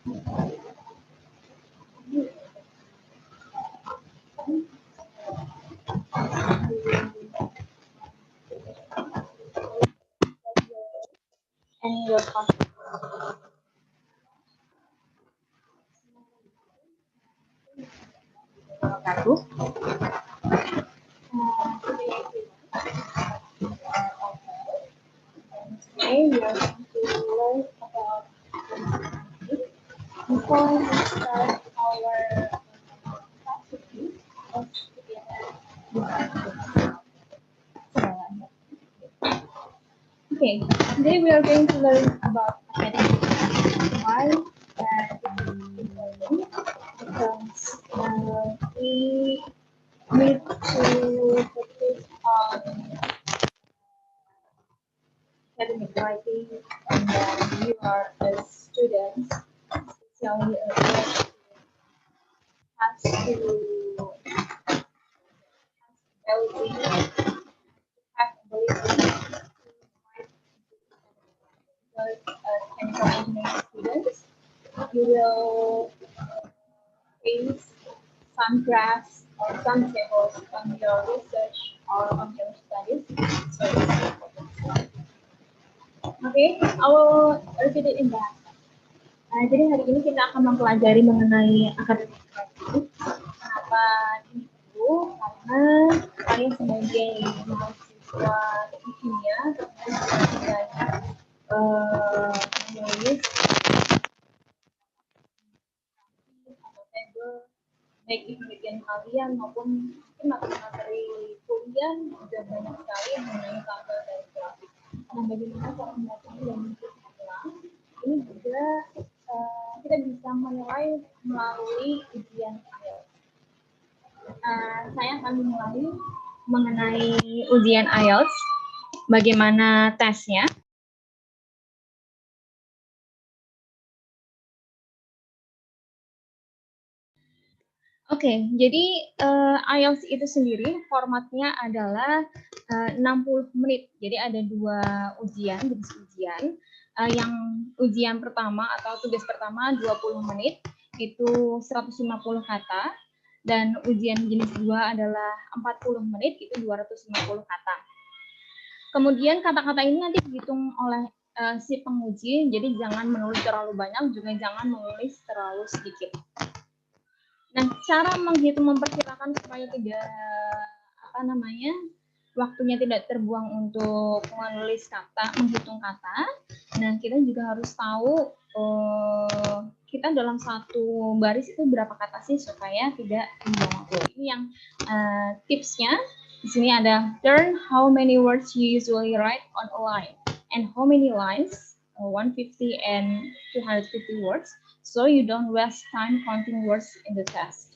And your contact. Today we are going to learn about it. Before we start our topic of okay, today we are going to learn about academics. Why that is important? Because we need to focus on academic writing, and then you are a student, especially a grad student, has to ability, have ability to write because chemical engineering students, you will face some graphs or some tables on your research or on your studies. So it's important. Okay, I will repeat it in that. Jadi hari ini kita akan mempelajari mengenai akademik writing. Kenapa itu? Karena kalian sebagai mahasiswa teknik kimia banyak menulis atau table baik di bagian kalian maupun mungkin materi kuliah juga banyak sekali mengenai tabel dan grafik. Nah, bagaimana cara membacanya dan menentukannya? Ini juga kita bisa menilai melalui ujian IELTS. Saya akan memulai mengenai ujian IELTS, bagaimana tesnya. Oke, jadi IELTS itu sendiri formatnya adalah 60 menit. Jadi ada dua ujian, jenis ujian. Yang ujian pertama atau tugas pertama 20 menit, itu 150 kata. Dan ujian jenis dua adalah 40 menit, itu 250 kata. Kemudian kata-kata ini nanti dihitung oleh si penguji, jadi jangan menulis terlalu banyak, juga jangan menulis terlalu sedikit. Nah, cara menghitung memperkirakan supaya tidak waktunya tidak terbuang untuk menulis kata, menghitung kata. Nah, kita juga harus tahu kita dalam satu baris itu berapa kata sih supaya tidak terbuang waktu. Ini yang tipsnya. Di sini ada learn how many words you usually write on a line and how many lines, 150 and 250 words, so you don't waste time counting words in the test.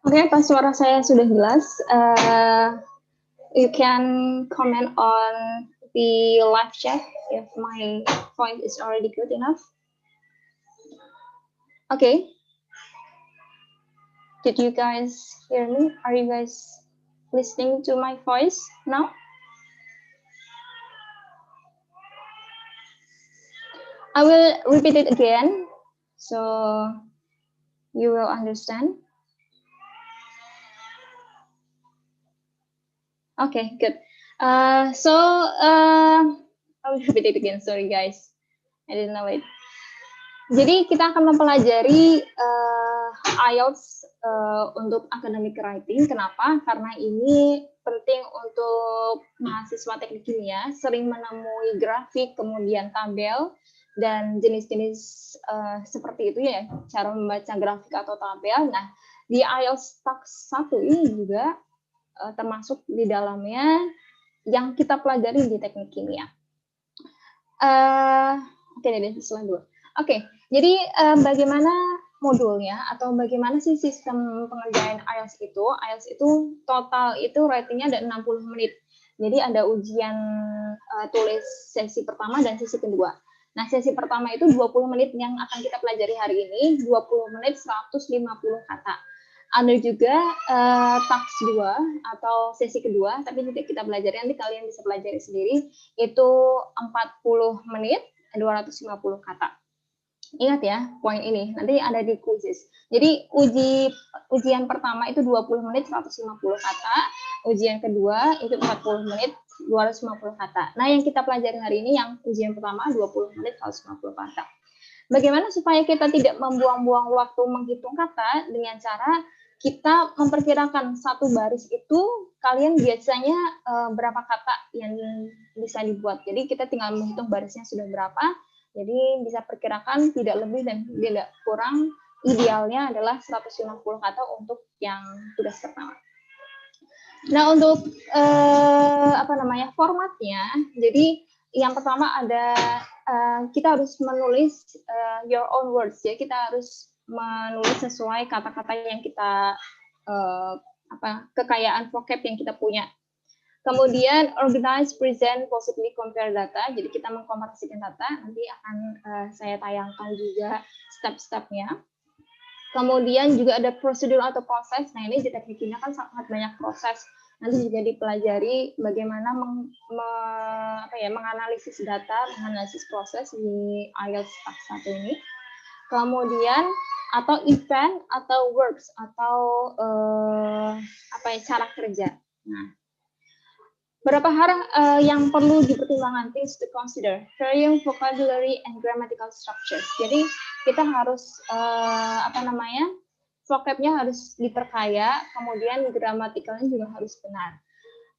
Oke, pas suara saya sudah jelas, you can comment on the live chat if my point is already good enough. Okay. Did you guys hear me? Are you guys listening to my voice now? I will repeat it again so you will understand. Okay, good. I will repeat it again. Sorry guys, I didn't know it. Jadi kita akan mempelajari IELTS untuk academic writing. Kenapa? Karena ini penting untuk mahasiswa teknik kimia, sering menemui grafik, kemudian tabel, dan jenis-jenis seperti itu ya, cara membaca grafik atau tabel. Nah, di IELTS Tax 1 ini juga termasuk di dalamnya yang kita pelajari di teknik kimia. Oke, dari slide dulu. Oke, jadi bagaimana modulnya atau bagaimana sih sistem pengerjaan IELTS itu? IELTS itu total itu ratingnya ada 60 menit. Jadi ada ujian tulis sesi pertama dan sesi kedua. Nah, sesi pertama itu 20 menit yang akan kita pelajari hari ini, 20 menit 150 kata. Ada juga tax 2 atau sesi kedua, tapi tidak kita pelajari, nanti kalian bisa pelajari sendiri, itu 40 menit, 250 kata. Ingat ya, poin ini, nanti ada di quizzes. Jadi ujian pertama itu 20 menit, 150 kata, ujian kedua itu 40 menit, 250 kata. Nah, yang kita pelajari hari ini yang ujian pertama 20 menit, 150 kata. Bagaimana supaya kita tidak membuang-buang waktu menghitung kata dengan cara kita memperkirakan satu baris itu kalian biasanya berapa kata yang bisa dibuat. Jadi kita tinggal menghitung barisnya sudah berapa. Jadi bisa perkirakan tidak lebih dan tidak kurang. Idealnya adalah 150 kata untuk yang tugas pertama. Nah, untuk formatnya, jadi yang pertama ada kita harus menulis your own words. Jadi kita harus menulis sesuai kata-kata yang kita kekayaan vocab yang kita punya. Kemudian organize, present, possibly compare data. Jadi kita mengkomparasikan data. Nanti akan saya tayangkan juga step-stepnya. Kemudian juga ada prosedur atau proses. Nah, ini di teknik kimia kan sangat banyak proses. Nanti juga dipelajari bagaimana menganalisis data, menganalisis proses di IELTS Tax 1 ini. Kemudian atau event atau works atau cara kerja. Nah, berapa hal yang perlu dipertimbangkan, things to consider, varying vocabulary and grammatical structures. Jadi kita harus vocabnya harus diperkaya, kemudian gramatikalnya juga harus benar.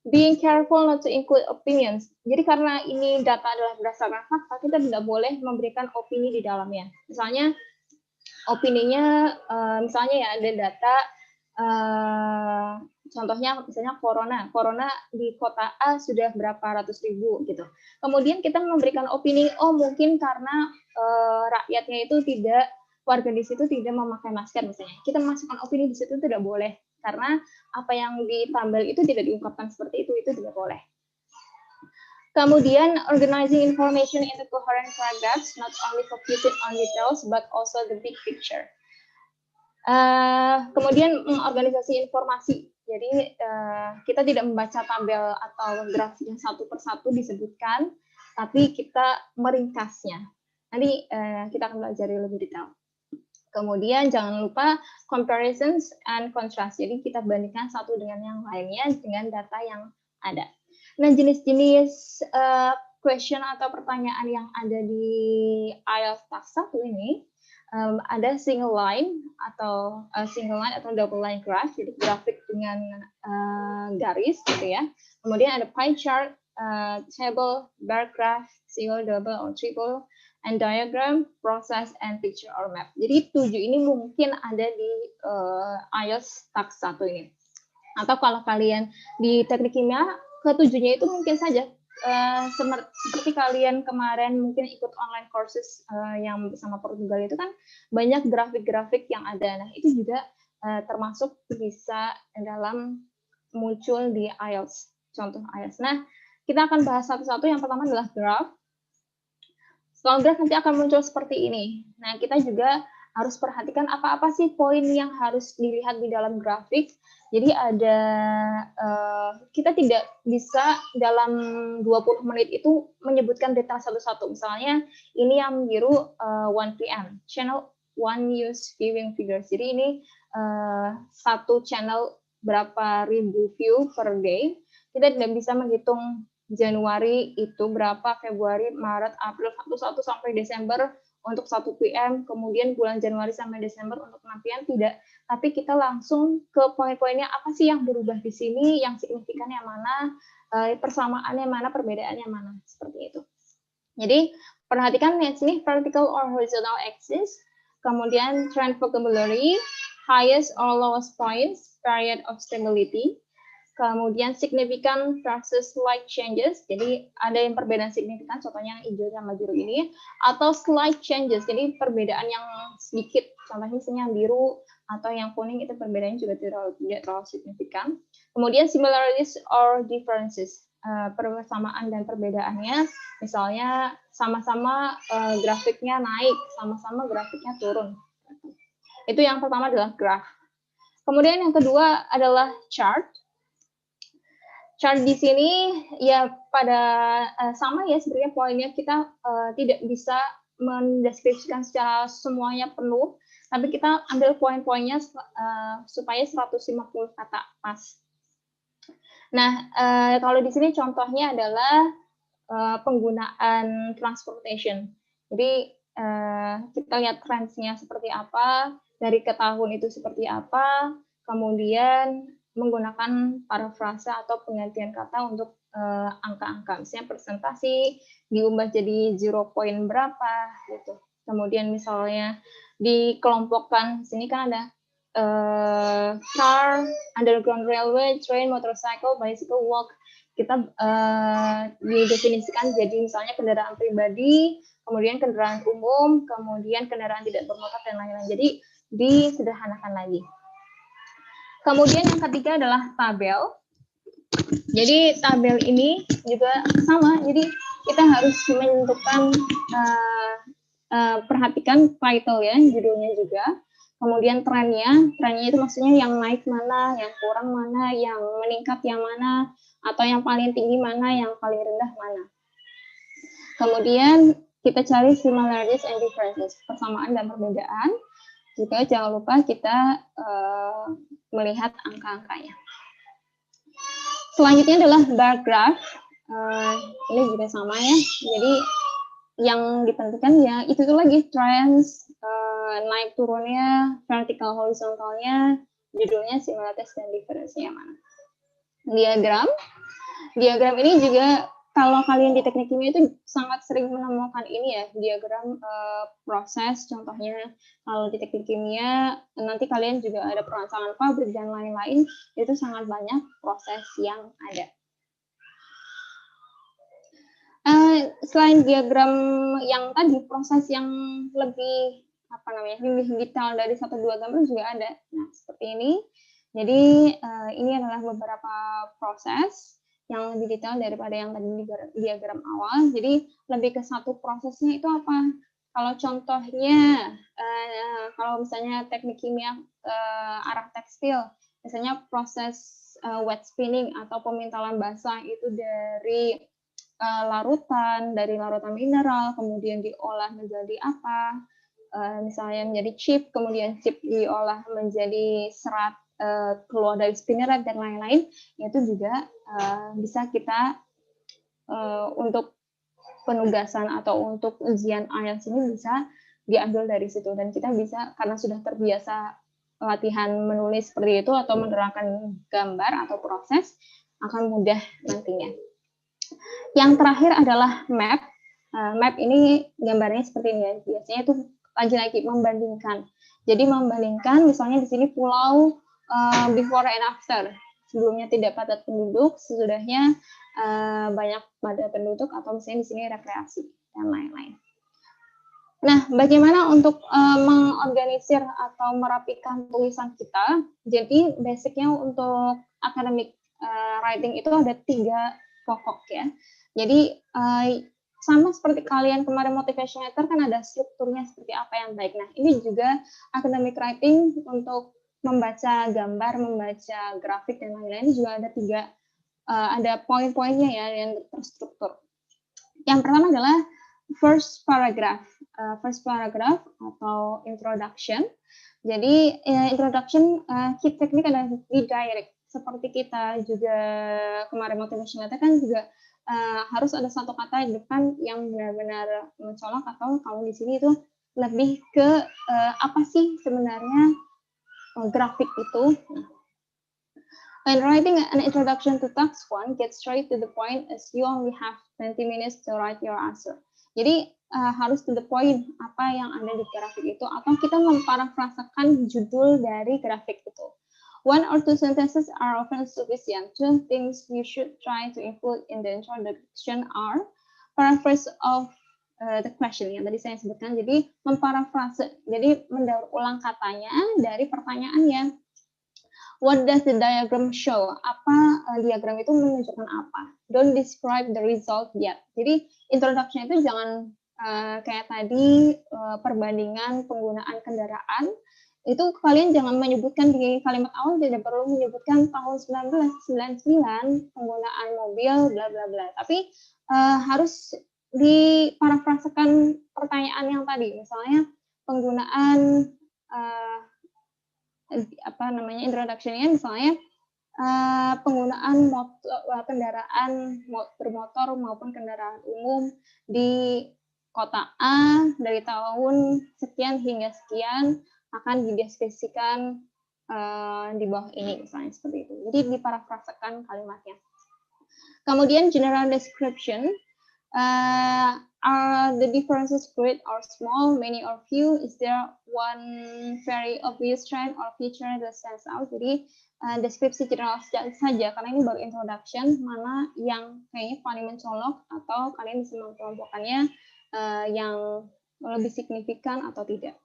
Being careful not to include opinions. Jadi karena ini data adalah berdasarkan fakta, kita tidak boleh memberikan opini di dalamnya. Misalnya opininya, misalnya ya ada data. Contohnya misalnya corona di kota A sudah berapa ratus ribu gitu. Kemudian kita memberikan opini, mungkin karena rakyatnya itu warga di situ tidak memakai masker misalnya. Kita masukkan opini di situ tidak boleh karena apa yang ditambal itu tidak diungkapkan seperti itu tidak boleh. Kemudian organizing information into coherent paragraphs, not only focusing on details but also the big picture. Kemudian mengorganisasi informasi. Jadi kita tidak membaca tabel atau grafik yang satu persatu disebutkan, tapi kita meringkasnya. Nanti kita akan belajar lebih detail. Kemudian jangan lupa comparisons and contrast. Jadi kita bandingkan satu dengan yang lainnya dengan data yang ada. Nah, jenis-jenis question atau pertanyaan yang ada di IELTS Tax 1 ini, ada single line atau double line graph, jadi grafik dengan garis gitu ya. Kemudian ada pie chart, table, bar graph, single, double, or triple, and diagram, process, and picture or map. Jadi 7 ini mungkin ada di IELTS Tax 1 ini. Atau kalau kalian di teknik kimia, ke-7-nya itu mungkin saja. Seperti kalian kemarin mungkin ikut online courses yang bersama Portugal itu kan banyak grafik-grafik yang ada. Nah, itu juga termasuk bisa dalam muncul di IELTS, contoh IELTS. Nah, kita akan bahas satu-satu. Yang pertama adalah graph. Setelah graph nanti akan muncul seperti ini. Nah, kita juga harus perhatikan apa-apa sih poin yang harus dilihat di dalam grafik. Jadi ada, kita tidak bisa dalam 20 menit itu menyebutkan detail satu-satu. Misalnya ini yang biru 1 PM, channel 1 use viewing figures. Jadi ini satu channel berapa ribu view per day. Kita tidak bisa menghitung Januari itu berapa, Februari, Maret, April, 1 sampai Desember untuk 1 PM, kemudian bulan Januari sampai Desember untuk 6 PM, tidak. Tapi kita langsung ke poin-poinnya, apa sih yang berubah di sini, yang signifikan yang mana, persamaannya mana, perbedaannya mana, seperti itu. Jadi, perhatikan di sini vertical or horizontal axis, kemudian trend vocabulary, highest or lowest points, period of stability, kemudian significant versus slight changes, jadi ada yang perbedaan signifikan, contohnya yang hijau sama biru ini, atau slight changes, jadi perbedaan yang sedikit, contohnya misalnya yang biru atau yang kuning itu perbedaannya juga tidak terlalu signifikan. Kemudian similarities or differences, persamaan dan perbedaannya, misalnya sama-sama grafiknya naik, sama-sama grafiknya turun. Itu yang pertama adalah graph. Kemudian yang kedua adalah chart. Chart di sini ya pada sama ya sebenarnya poinnya, kita tidak bisa mendeskripsikan secara semuanya penuh, tapi kita ambil poin-poinnya supaya 150 kata pas. Nah, kalau di sini contohnya adalah penggunaan transportation. Jadi kita lihat trends-nya seperti apa, dari ke tahun itu seperti apa, kemudian menggunakan parafrase atau penggantian kata untuk angka-angka, misalnya presentasi diubah jadi 0 point berapa gitu. Kemudian misalnya dikelompokkan, sini kan ada car, underground railway, train, motorcycle, bicycle, walk. Kita didefinisikan jadi misalnya kendaraan pribadi, kemudian kendaraan umum, kemudian kendaraan tidak bermotor dan lain-lain. Jadi disederhanakan lagi. Kemudian yang ketiga adalah tabel. Jadi tabel ini juga sama. Jadi kita harus menentukan, perhatikan title ya, judulnya juga. Kemudian trennya itu maksudnya yang naik mana, yang kurang mana, yang meningkat yang mana, atau yang paling tinggi mana, yang paling rendah mana. Kemudian kita cari similarities and differences, persamaan dan perbedaan. Juga jangan lupa kita melihat angka-angkanya. Selanjutnya adalah bar graph. Ini juga sama ya. Jadi yang ditentukan ya itu tuh lagi trends, naik turunnya, vertical horizontalnya, judulnya, similarities dan difference-nya mana. Diagram ini juga kalau kalian di teknik kimia itu sangat sering menemukan ini ya, diagram proses. Contohnya kalau di teknik kimia nanti kalian juga ada perancangan pabrik dan lain-lain, itu sangat banyak proses yang ada. Selain diagram yang tadi, proses yang lebih lebih detail dari 1-2 gambar juga ada. Nah, seperti ini. Jadi ini adalah beberapa proses yang lebih detail daripada yang tadi di diagram awal. Jadi lebih ke satu prosesnya itu apa? Kalau contohnya, kalau misalnya teknik kimia arah tekstil, misalnya proses wet spinning atau pemintalan basah itu dari larutan mineral, kemudian diolah menjadi apa? Misalnya menjadi chip, kemudian chip diolah menjadi serat, keluar dari spinneret dan lain-lain, itu juga bisa kita untuk penugasan atau untuk ujian IELTS ini bisa diambil dari situ, dan kita bisa karena sudah terbiasa latihan menulis seperti itu atau menerangkan gambar atau proses, akan mudah nantinya. Yang terakhir adalah map. Map ini gambarnya seperti ini ya. Biasanya itu lagi-lagi membandingkan. Jadi membandingkan misalnya di sini pulau before and after. Sebelumnya tidak padat penduduk, sesudahnya banyak padat penduduk, atau misalnya di sini rekreasi dan lain-lain. Nah, bagaimana untuk mengorganisir atau merapikan tulisan kita? Jadi, basicnya untuk academic writing itu ada 3 pokok ya. Jadi, sama seperti kalian kemarin motivation letter kan ada strukturnya seperti apa yang baik. Nah, ini juga academic writing untuk membaca gambar, membaca grafik dan lain-lain juga ada 3 ada poin-poinnya ya yang terstruktur. Yang pertama adalah first paragraph atau introduction. Jadi introduction key teknik adalah redirect. Seperti kita juga kemarin motivation letter kan juga harus ada satu kata di depan yang benar-benar mencolok, atau kalau di sini itu lebih ke apa sih sebenarnya grafik itu. When writing an introduction to text 1, get straight to the point as you only have 20 minutes to write your answer. Jadi harus to the point apa yang ada di grafik itu, atau kita memparafrasakan judul dari grafik itu. 1 or 2 sentences are often sufficient. 2 things you should try to include in the introduction are paraphrase of the question yang tadi saya sebutkan. Jadi memparafrase, jadi mendaur ulang katanya dari pertanyaannya. What does the diagram show? Apa diagram itu menunjukkan apa? Don't describe the result yet. Jadi introduction itu jangan kayak tadi perbandingan penggunaan kendaraan. Itu kalian jangan menyebutkan di kalimat awal, tidak perlu menyebutkan tahun 1999 penggunaan mobil bla bla bla. Tapi harus diparafrasekan pertanyaan yang tadi. Misalnya penggunaan introduction-nya misalnya penggunaan kendaraan bermotor maupun kendaraan umum di kota A dari tahun sekian hingga sekian akan dideskripsikan di bawah ini, misalnya seperti itu. Jadi diparafrasekan kalimatnya. Kemudian general description. Are the differences great or small, many or few? Is there one very obvious trend or feature that stands out? Jadi deskripsi general saja, karena ini baru introduction, mana yang kayaknya paling mencolok atau kalian bisa mengelompokkannya yang lebih signifikan atau tidak.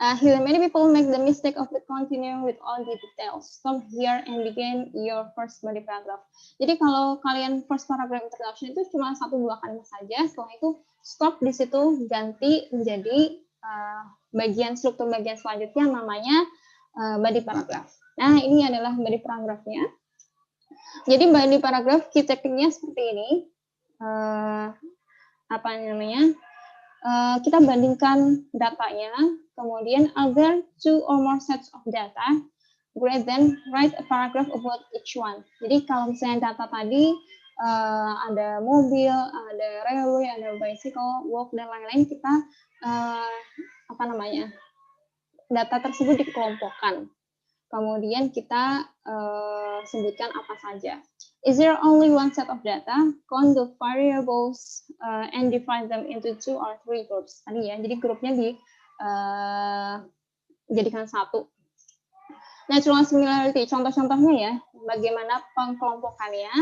Here, many people make the mistake of continuing with all the details. Stop here and begin your first body paragraph. Jadi kalau kalian first paragraph introduction itu cuma 1-2 kalimat saja, setelah itu stop di situ, ganti menjadi struktur bagian selanjutnya namanya body paragraph. Nah, ini adalah body paragraphnya. Jadi body paragraph key tekniknya seperti ini. Kita bandingkan datanya, kemudian other 2 or more sets of data, great, then write a paragraph about each one. Jadi kalau misalnya data tadi ada mobil, ada railway, ada bicycle, walk dan lain-lain, kita data tersebut dikelompokkan. Kemudian kita sebutkan apa saja. Is there only one set of data? Count the variables and divide them into 2 or 3 groups. Tadi ya, jadi grupnya dijadikan 1. Natural similarity, contoh-contohnya ya, bagaimana pengkelompokannya.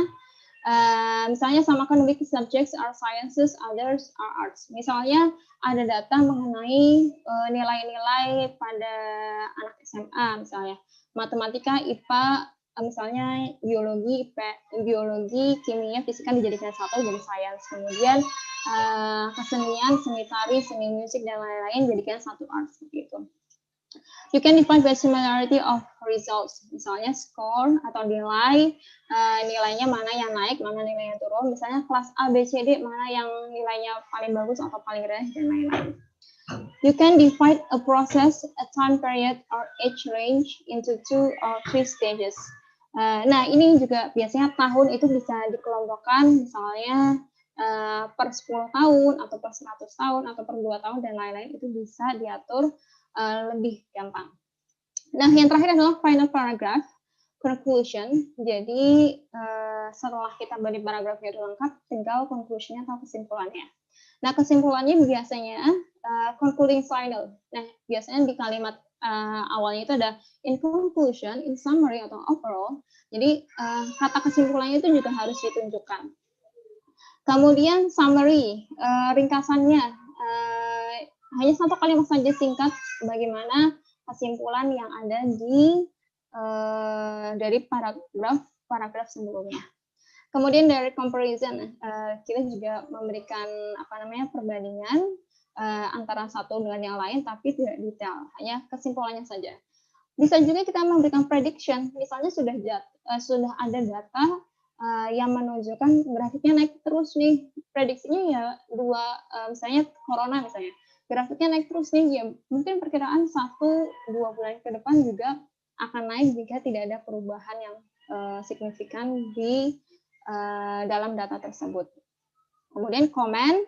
Misalnya samakan with subjects are sciences, others are arts. Misalnya ada data mengenai nilai-nilai pada anak SMA, misalnya matematika, IPA, misalnya biologi, kimia, fisika dijadikan 1 jadi sains. Kemudian kesenian, seni tari, seni musik dan lain-lain jadikan 1 art seperti itu. You can define by similarity of results. Misalnya score atau nilai, nilainya mana yang naik, mana nilai yang turun. Misalnya kelas A, B, C, D, mana yang nilainya paling bagus atau paling rendah dan lain-lain. You can divide a process, a time period, or age range into 2 or 3 stages. Nah, ini juga biasanya tahun itu bisa dikelompokkan, misalnya per 10 tahun, atau per 100 tahun, atau per 2 tahun, dan lain-lain, itu bisa diatur lebih gampang. Nah, yang terakhir adalah final paragraph, conclusion. Jadi, setelah kita body paragrafnya udah lengkap, tinggal conclusion-nya atau kesimpulannya. Nah, kesimpulannya biasanya concluding final. Nah, biasanya di kalimat awalnya itu ada in conclusion, in summary, atau overall. Jadi, kata kesimpulannya itu juga harus ditunjukkan. Kemudian summary, ringkasannya. hanya satu kalimat saja singkat bagaimana kesimpulan yang ada di dari paragraf sebelumnya. Kemudian dari comparison, kita juga memberikan perbandingan antara satu dengan yang lain, tapi tidak detail, hanya kesimpulannya saja. Bisa juga kita memberikan prediction, misalnya sudah ada data yang menunjukkan grafiknya naik terus nih, prediksinya ya misalnya corona misalnya, grafiknya naik terus nih, ya mungkin perkiraan 1-2 bulan ke depan juga akan naik jika tidak ada perubahan yang signifikan di dalam data tersebut. Kemudian komen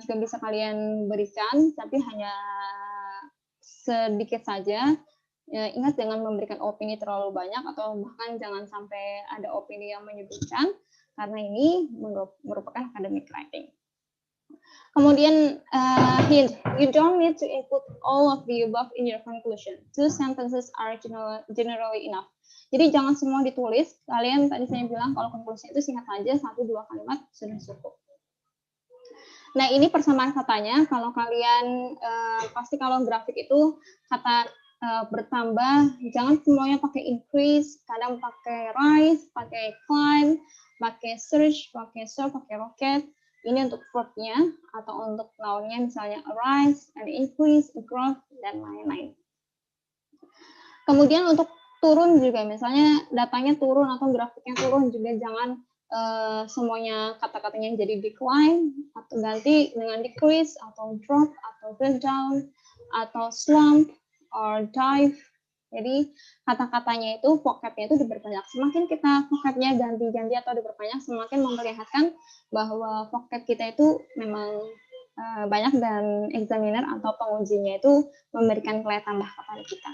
juga bisa kalian berikan, tapi hanya sedikit saja. Ingat jangan memberikan opini terlalu banyak atau bahkan jangan sampai ada opini yang menyudutkan, karena ini merupakan academic writing. Kemudian hint, you don't need to include all of the above in your conclusion. 2 sentences are generally enough. Jadi jangan semua ditulis. Kalian tadi saya bilang kalau konklusi itu singkat saja, 1-2 kalimat sudah cukup. Nah, ini persamaan katanya. Kalau kalian pasti kalau grafik itu kata bertambah, jangan semuanya pakai increase, kadang pakai rise, pakai climb, pakai surge, pakai soar, pakai rocket. Ini untuk verb-nya, atau untuk noun-nya misalnya rise, an increase, a growth, dan lain-lain. Kemudian untuk turun juga, misalnya datanya turun atau grafiknya turun, juga jangan semuanya kata-katanya jadi decline, atau ganti dengan decrease, atau drop, atau go down, atau slump, or dive. Jadi kata-katanya itu, vocabnya itu diperbanyak. Semakin kita vocabnya ganti-ganti atau diperbanyak, semakin memperlihatkan bahwa vocab kita itu memang banyak, dan examiner atau pengujinya itu memberikan nilai tambah kepada kita.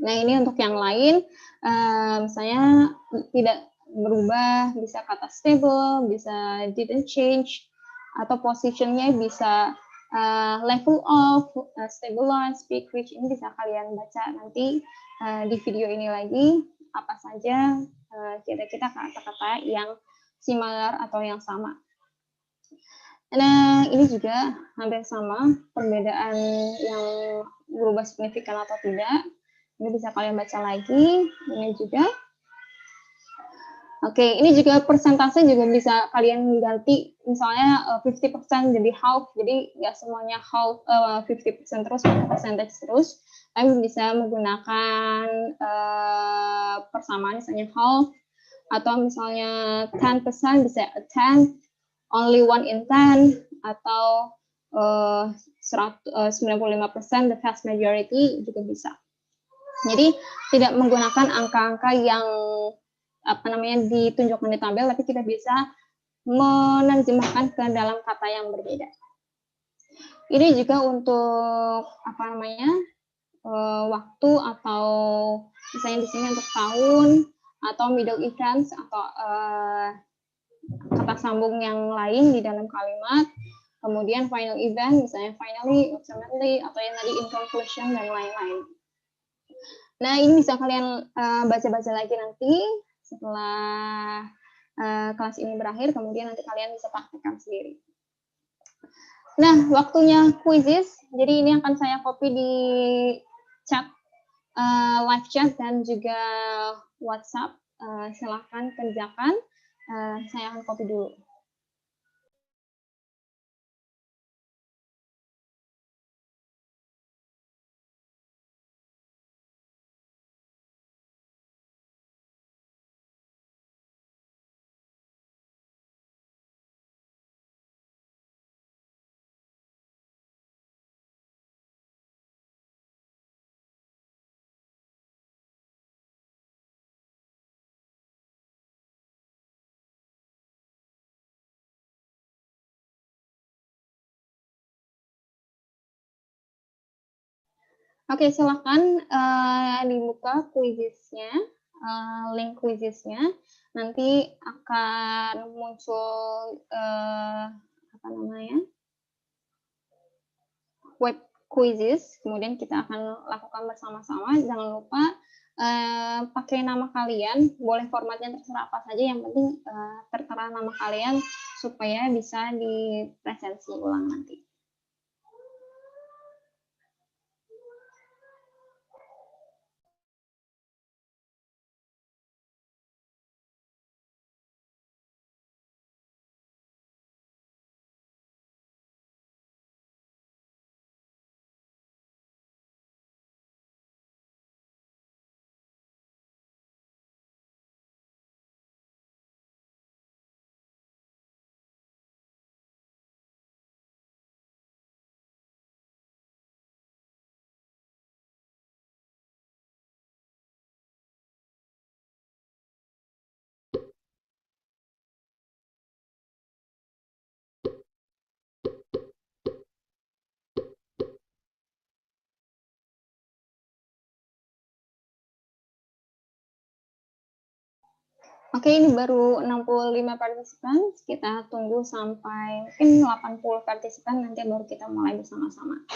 Nah, ini untuk yang lain, misalnya tidak berubah, bisa kata stable, bisa didn't change, atau positionnya bisa level of, stabilize, peak, reach. Ini bisa kalian baca nanti di video ini lagi, apa saja kira-kira kata-kata yang similar atau yang sama. Nah, ini juga hampir sama, perbedaan yang berubah signifikan atau tidak. Ini bisa kalian baca lagi, ini juga. Oke, ini juga persentase juga bisa kalian ganti, misalnya 50% jadi half, jadi nggak semuanya half 50% terus, percentage terus, tapi bisa menggunakan persamaan, misalnya half, atau misalnya 10% bisa a 10, only 1 in 10, atau 95% the vast majority juga bisa. Jadi tidak menggunakan angka-angka yang ditunjukkan di tabel, tapi kita bisa menerjemahkan ke dalam kata yang berbeda. Ini juga untuk waktu, atau misalnya di sini untuk tahun, atau middle events, atau kata sambung yang lain di dalam kalimat. Kemudian final event, misalnya finally, ultimately, atau yang tadi in conclusion, dan lain-lain. Nah, ini bisa kalian baca-baca lagi nanti setelah kelas ini berakhir, kemudian nanti kalian bisa praktekkan sendiri. Nah, waktunya quizzes. Jadi ini akan saya copy di chat, live chat, dan juga WhatsApp. Silahkan kerjakan. Saya akan copy dulu. Oke, silahkan dibuka quizesnya, link quizesnya. Nanti akan muncul web quizzes. Kemudian kita akan lakukan bersama-sama. Jangan lupa pakai nama kalian. Boleh formatnya terserah apa saja. Yang penting tertera nama kalian supaya bisa dipresensi ulang nanti. Oke, ini baru 65 partisipan. Kita tunggu sampai mungkin 80 partisipan, nanti baru kita mulai bersama-sama.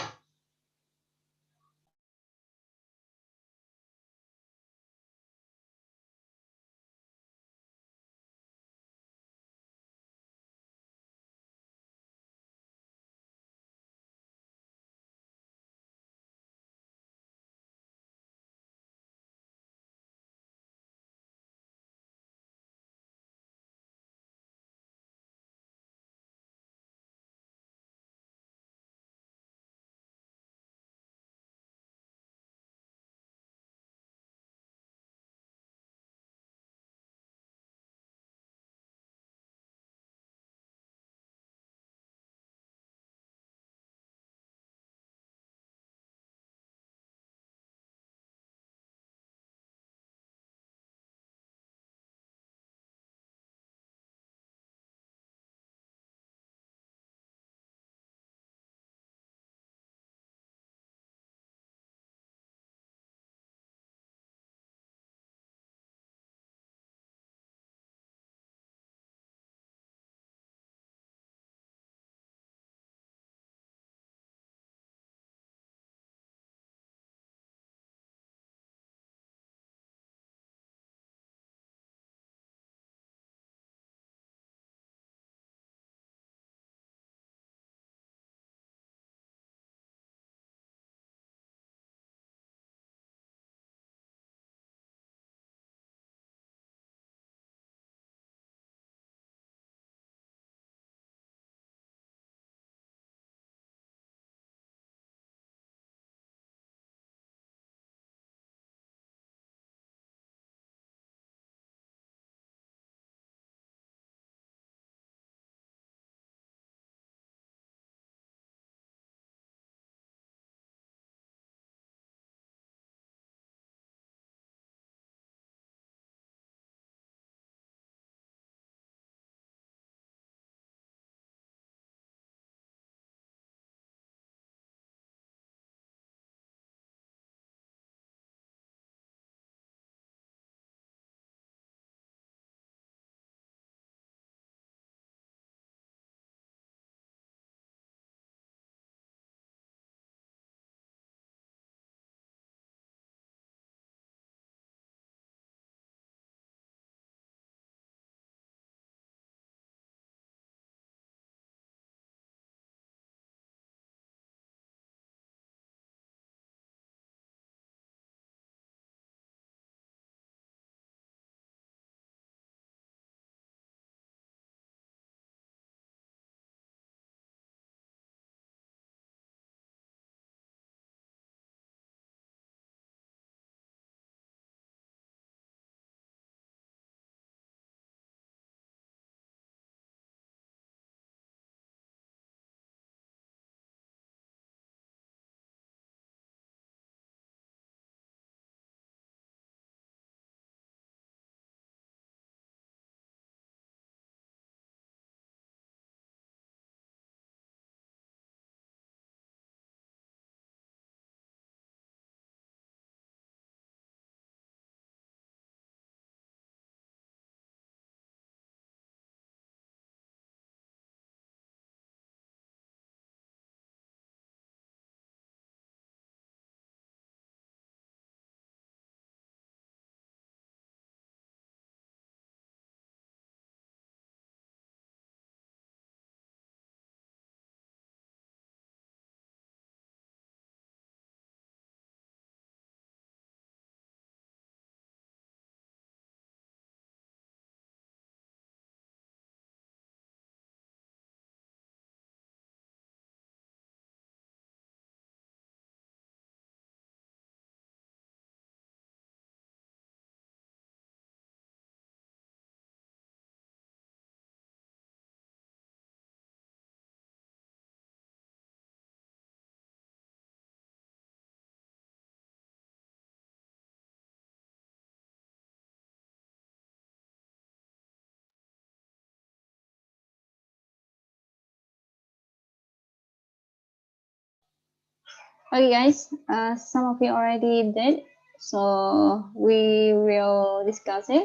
Okay guys, some of you already did, so we will discuss it.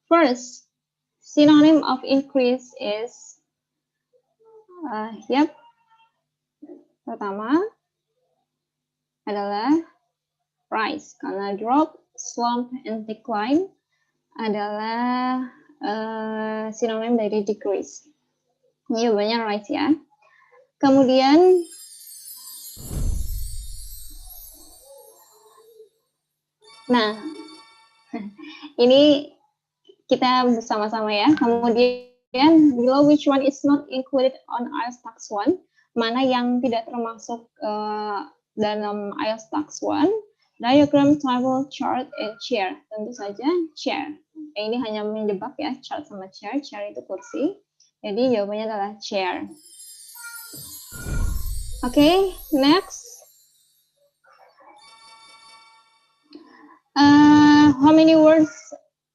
First, synonym of increase is, pertama adalah rise, karena drop, slump, and decline adalah sinonim dari decrease. Ini jawabannya rise ya. Kemudian nah, ini kita bersama-sama ya. Kemudian below which one is not included on IELTS Tax 1, mana yang tidak termasuk dalam IELTS Tax 1? Diagram, table, chart, and chair. Tentu saja chair. Ini hanya menjebak ya, chart sama chair. Chair itu kursi. Jadi jawabannya adalah chair. Okay, next. How many words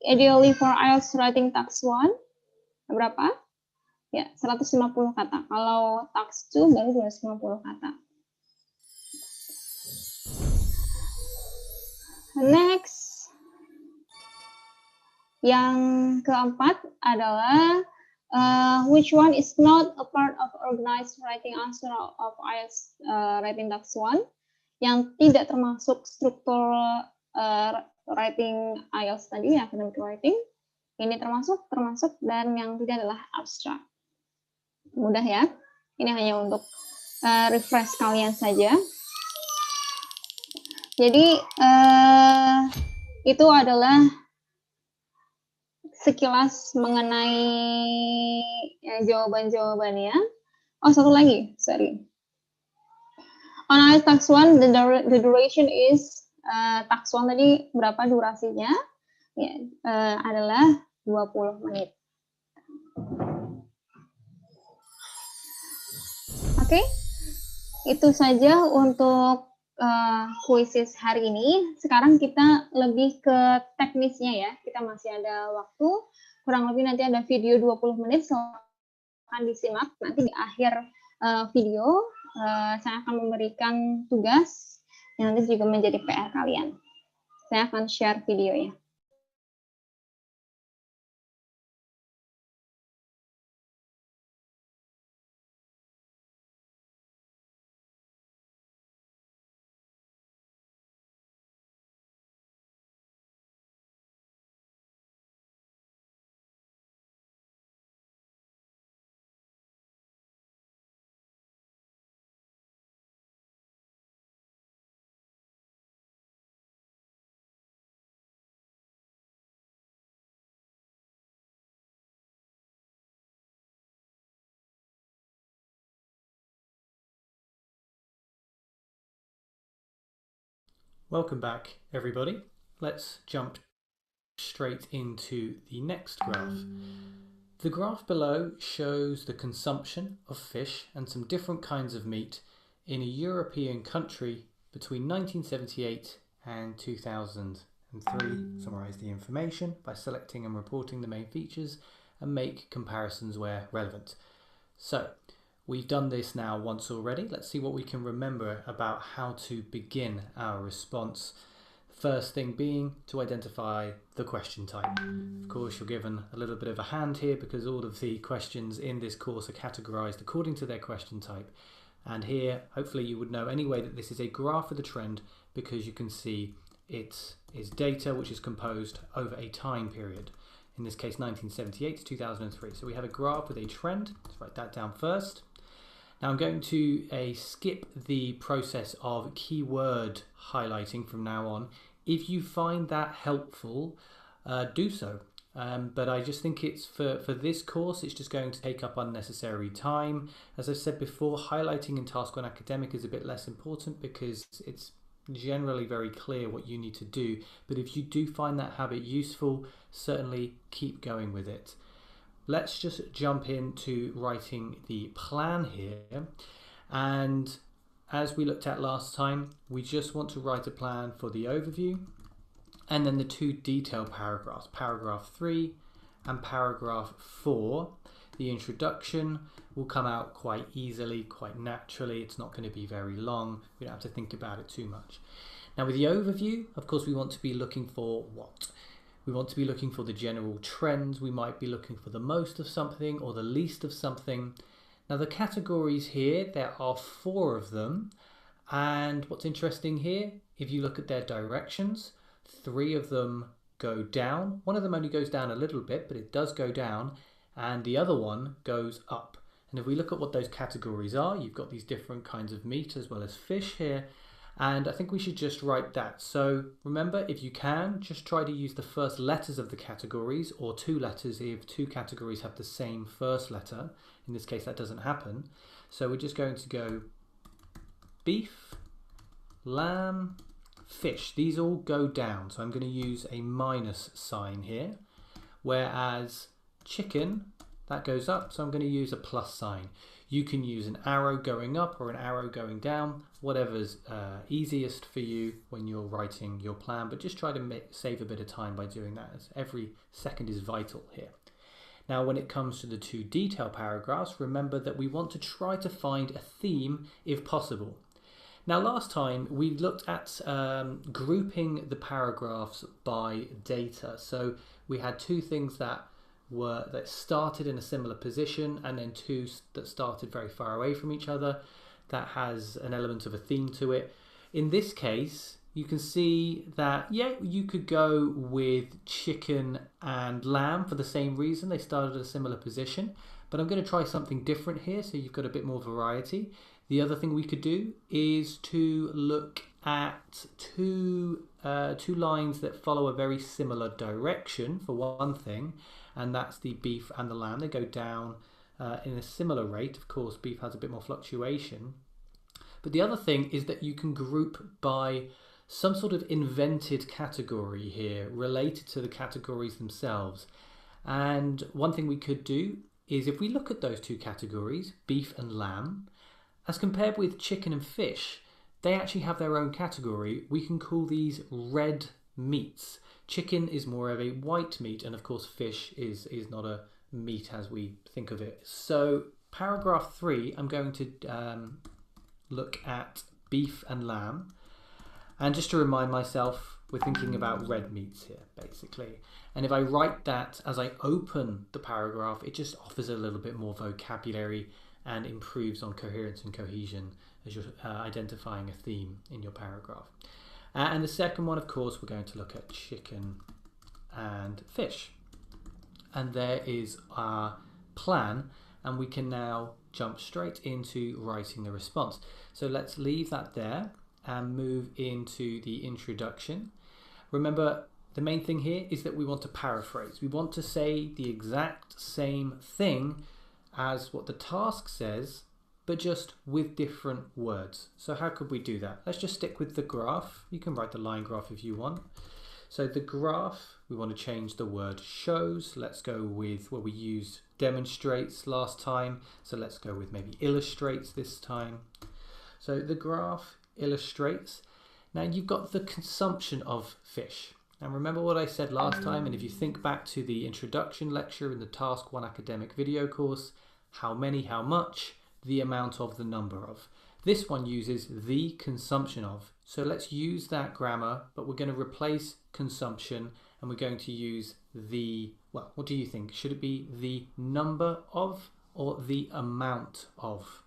ideally for IELTS writing tax 1? Berapa? Ya, 150 kata. Kalau tax 2 baru 250 kata. Next. Yang keempat adalah which one is not a part of organized writing answer of IELTS writing tax 1? Yang tidak termasuk struktur writing IELTS tadi, academic writing. Ini termasuk, dan yang tidak adalah abstract. Mudah ya. Ini hanya untuk refresh kalian saja. Jadi itu adalah sekilas mengenai jawaban-jawabannya. Oh, satu lagi, sorry. On IELTS Tax 1, the duration is Tax 1 tadi berapa durasinya? Ya, adalah 20 menit. Oke, itu saja untuk quizzes hari ini. Sekarang kita lebih ke teknisnya ya. Kita masih ada waktu, kurang lebih nanti ada video 20 menit, silahkan disimak. Nanti di akhir video saya akan memberikan tugas yang nanti juga menjadi PR kalian. Saya akan share videonya. Welcome back, everybody. Let's jump straight into the next graph. The graph below shows the consumption of fish and some different kinds of meat in a European country between 1978 and 2003. Summarize the information by selecting and reporting the main features and make comparisons where relevant. So, we've done this now once already. Let's see what we can remember about how to begin our response. First thing being to identify the question type. Of course, you're given a little bit of a hand here because all of the questions in this course are categorized according to their question type. And here, hopefully you would know anyway that this is a graph of the trend because you can see it is data which is composed over a time period. In this case, 1978 to 2003. So we have a graph with a trend. Let's write that down first. Now I'm going to skip the process of keyword highlighting from now on. If you find that helpful, do so. But I just think it's for this course, it's just going to take up unnecessary time. As I've said before, highlighting in Task 1 Academic is a bit less important because it's generally very clear what you need to do. But if you do find that habit useful, certainly keep going with it. Let's just jump into writing the plan here. And as we looked at last time, we just want to write a plan for the overview and then the two detailed paragraphs, paragraph 3 and paragraph 4. The introduction will come out quite easily, quite naturally. It's not going to be very long. We don't have to think about it too much. Now with the overview, of course, we want to be looking for what? We want to be looking for the general trends. We might be looking for the most of something or the least of something. Now the categories here, there are 4 of them. And what's interesting here, if you look at their directions, 3 of them go down. One of them only goes down a little bit, but it does go down. And the other one goes up. And if we look at what those categories are, you've got these different kinds of meat as well as fish here. And I think we should just write that. So remember, if you can, just try to use the first letters of the categories, or 2 letters if 2 categories have the same first letter. In this case, that doesn't happen. So we're just going to go beef, lamb, fish. These all go down. So I'm going to use a minus sign here. Whereas chicken, that goes up. So I'm going to use a plus sign. You can use an arrow going up or an arrow going down, whatever's easiest for you when you're writing your plan, but just try to save a bit of time by doing that, as every second is vital here. Now when it comes to the 2 detail paragraphs, remember that we want to try to find a theme if possible. Now last time we looked at grouping the paragraphs by data. So we had 2 things that started in a similar position, and then 2 that started very far away from each other. That has an element of a theme to it. In this case, you can see that, yeah, you could go with chicken and lamb for the same reason. They started at a similar position, but I'm going to try something different here so you've got a bit more variety. The other thing we could do is to look at two lines that follow a very similar direction, for one thing, and that's the beef and the lamb. They go down in a similar rate. Of course, beef has a bit more fluctuation. But the other thing is that you can group by some sort of invented category here related to the categories themselves. And one thing we could do is, if we look at those 2 categories, beef and lamb, as compared with chicken and fish, they actually have their own category. We can call these red meats. Chicken is more of a white meat, and of course fish is not a meat as we think of it. So paragraph 3, I'm going to look at beef and lamb. And just to remind myself, we're thinking about red meats here, basically. And if I write that as I open the paragraph, it just offers a little bit more vocabulary and improves on coherence and cohesion as you're identifying a theme in your paragraph. And the second one, of course, we're going to look at chicken and fish. And there is our plan, and we can now jump straight into writing the response. So let's leave that there and move into the introduction. Remember, the main thing here is that we want to paraphrase. We want to say the exact same thing as what the task says, but just with different words. So how could we do that? Let's just stick with the graph. You can write the line graph if you want. So the graph, we want to change the word shows. Let's go with where we used demonstrates last time. So let's go with maybe illustrates this time. So the graph illustrates. Now you've got the consumption of fish. And remember what I said last time, and if you think back to the introduction lecture in the Task 1 academic video course, how many, how much, the amount of, the number of. This one uses the consumption of. So let's use that grammar, but we're going to replace consumption and we're going to use the, well, what do you think? Should it be the number of or the amount of?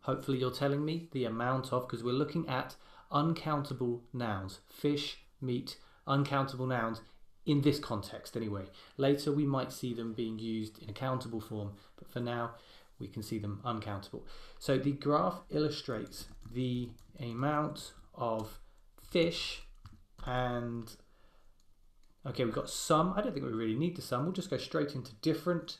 Hopefully you're telling me the amount of, because we're looking at uncountable nouns, fish, meat, uncountable nouns in this context anyway. Later we might see them being used in a countable form, but for now we can see them uncountable. So the graph illustrates the amount of fish, and okay, we've got sum. I don't think we really need the sum. We'll just go straight into different.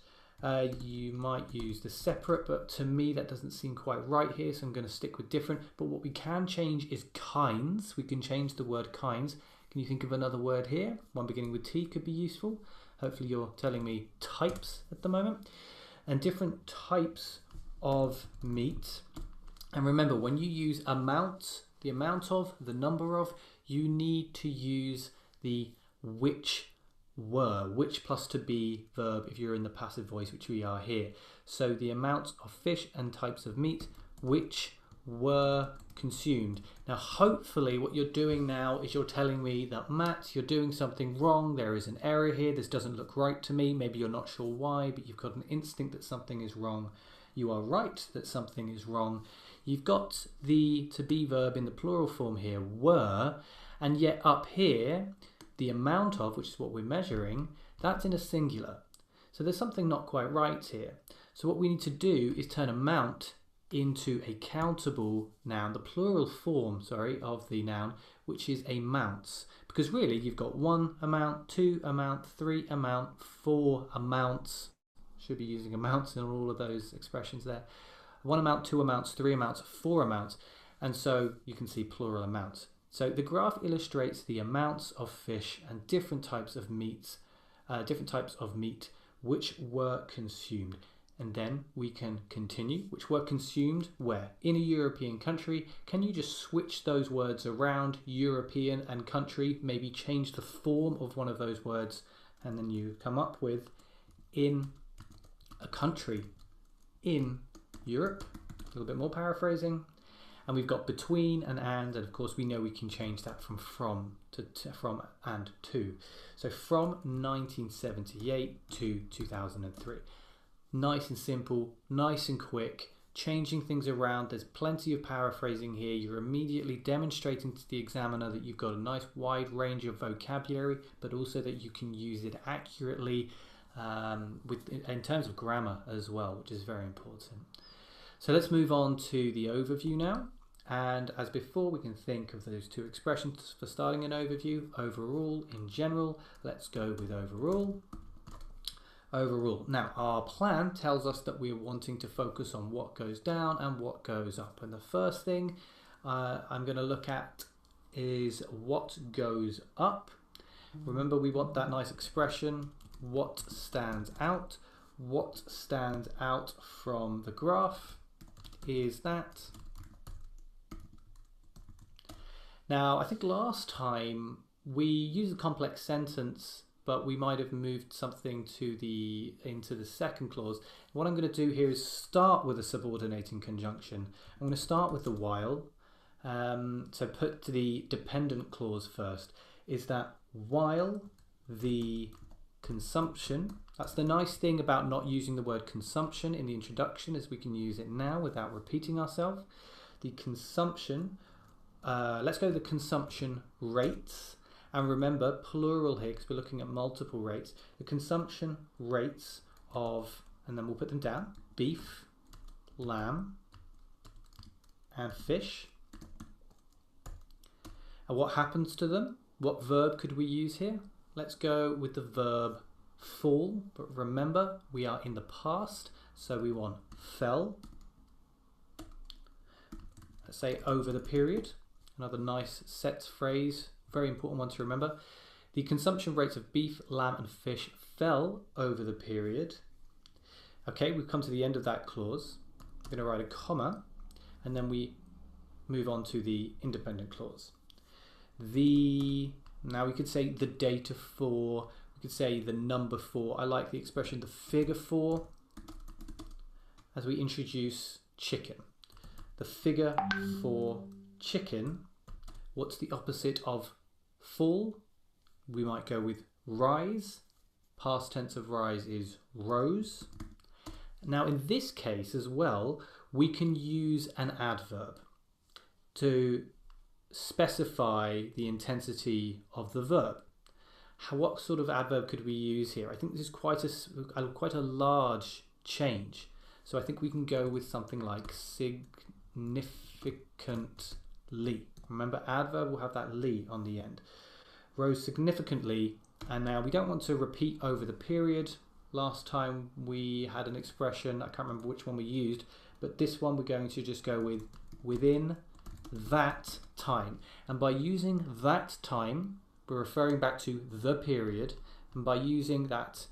You might use the separate, but to me that doesn't seem quite right here, so I'm going to stick with different. But what we can change is kinds. We can change the word kinds. Can you think of another word here? One beginning with T could be useful. Hopefully you're telling me types at the moment. And different types of meat. And remember, when you use amount, the amount of, the number of, you need to use the which were, which plus to be verb if you're in the passive voice, which we are here. So the amount of fish and types of meat which were consumed. Now hopefully what you're doing now is you're telling me that Matt, you're doing something wrong, there is an error here, this doesn't look right to me, maybe you're not sure why, but you've got an instinct that something is wrong. You are right that something is wrong. You've got the to be verb in the plural form here, were, and yet up here the amount of, which is what we're measuring, that's in a singular. So there's something not quite right here. So what we need to do is turn amount into a countable noun, the plural form, sorry, of the noun, which is amounts. Because really you've got 1 amount, 2 amount, 3 amount, 4 amounts. Should be using amounts in all of those expressions there. 1 amount, 2 amounts, 3 amounts, 4 amounts. And so you can see plural amounts. So the graph illustrates the amounts of fish and different types of meat which were consumed. And then we can continue, which were consumed where? In a European country. Can you just switch those words around, European and country, maybe change the form of one of those words, and then you come up with in a country in Europe. A little bit more paraphrasing. And we've got between and of course we know we can change that from to from and to. So from 1978 to 2003. Nice and simple, nice and quick, changing things around. There's plenty of paraphrasing here. You're immediately demonstrating to the examiner that you've got a nice wide range of vocabulary, but also that you can use it accurately in terms of grammar as well, which is very important. So let's move on to the overview now. And as before, we can think of those two expressions for starting an overview. Overall, in general. Let's go with overall. Overall. Now, our plan tells us that we're wanting to focus on what goes down and what goes up. And the first thing I'm going to look at is what goes up. Remember, we want that nice expression, what stands out. What stands out from the graph is that. Now, I think last time we used a complex sentence, but we might have moved something into the second clause. What I'm going to do here is start with a subordinating conjunction. I'm going to start with the while. So put the dependent clause first. Is that while the consumption, that's the nice thing about not using the word consumption in the introduction, is we can use it now without repeating ourselves. The consumption, let's go to the consumption rates. And remember, plural here, because we're looking at multiple rates. The consumption rates of, and then we'll put them down, beef, lamb, and fish. And what happens to them? What verb could we use here? Let's go with the verb fall, but remember we are in the past, so we want fell. Let's say over the period, another nice set phrase, very important one to remember. The consumption rates of beef, lamb and fish fell over the period. Okay, we've come to the end of that clause. I'm going to write a comma and then we move on to the independent clause. Now we could say the data for, we could say the number for. I like the expression the figure for as we introduce chicken. The figure for chicken. What's the opposite of fall? We might go with rise. Past tense of rise is rose. Now in this case as well, we can use an adverb to specify the intensity of the verb. What sort of adverb could we use here? I think this is quite a large change. So I think we can go with something like significantly. Remember, adverb will have that "ly" on the end. Rose significantly, and now we don't want to repeat over the period. Last time we had an expression, I can't remember which one we used, but this one we're going to just go with within that time. And by using that time, we're referring back to the period, and by using that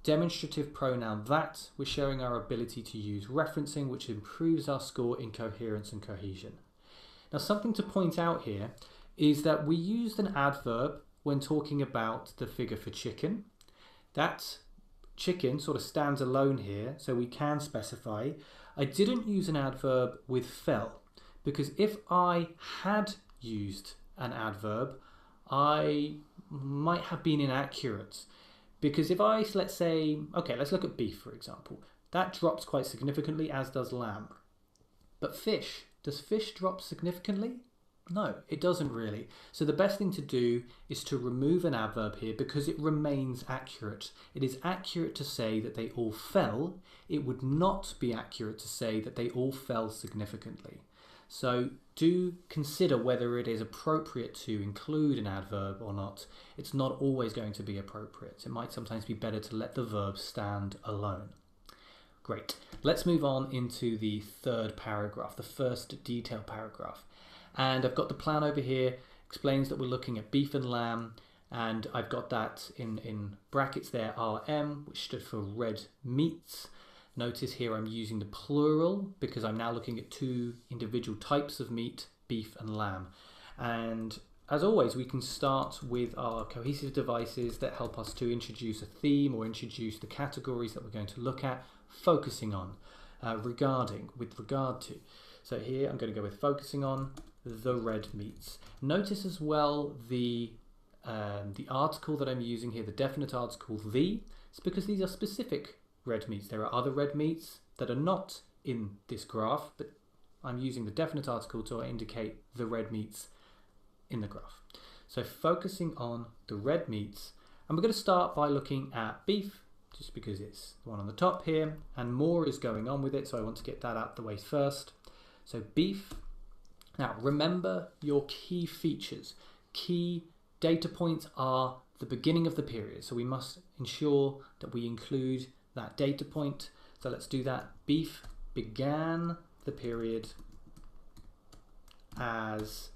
demonstrative pronoun that, we're showing our ability to use referencing, which improves our score in coherence and cohesion. Now something to point out here is that we used an adverb when talking about the figure for chicken. That chicken sort of stands alone here, so we can specify. I didn't use an adverb with fell, because if I had used an adverb, I might have been inaccurate. Because if I, let's say, okay, let's look at beef, for example. That drops quite significantly, as does lamb. But fish, does fish drop significantly? No, it doesn't really. So the best thing to do is to remove an adverb here because it remains accurate. It is accurate to say that they all fell. It would not be accurate to say that they all fell significantly. So do consider whether it is appropriate to include an adverb or not. It's not always going to be appropriate. It might sometimes be better to let the verb stand alone. Great. Let's move on into the third paragraph, the first detail paragraph. And I've got the plan over here, explains that we're looking at beef and lamb, and I've got that in brackets there, RM, which stood for red meats. Notice here I'm using the plural because I'm now looking at two individual types of meat, beef and lamb. And as always, we can start with our cohesive devices that help us to introduce a theme or introduce the categories that we're going to look at, focusing on, regarding, with regard to. So here I'm going to go with focusing on the red meats. Notice as well the article that I'm using here, the definite article the. It's because these are specific red meats. There are other red meats that are not in this graph, but I'm using the definite article to indicate the red meats in the graph. So focusing on the red meats, and we're going to start by looking at beef, just because it's the one on the top here, and more is going on with it, so I want to get that out the way first. So beef. Now remember your key features. Key data points are the beginning of the period, so we must ensure that we include that data point. So let's do that. Beef began the period as.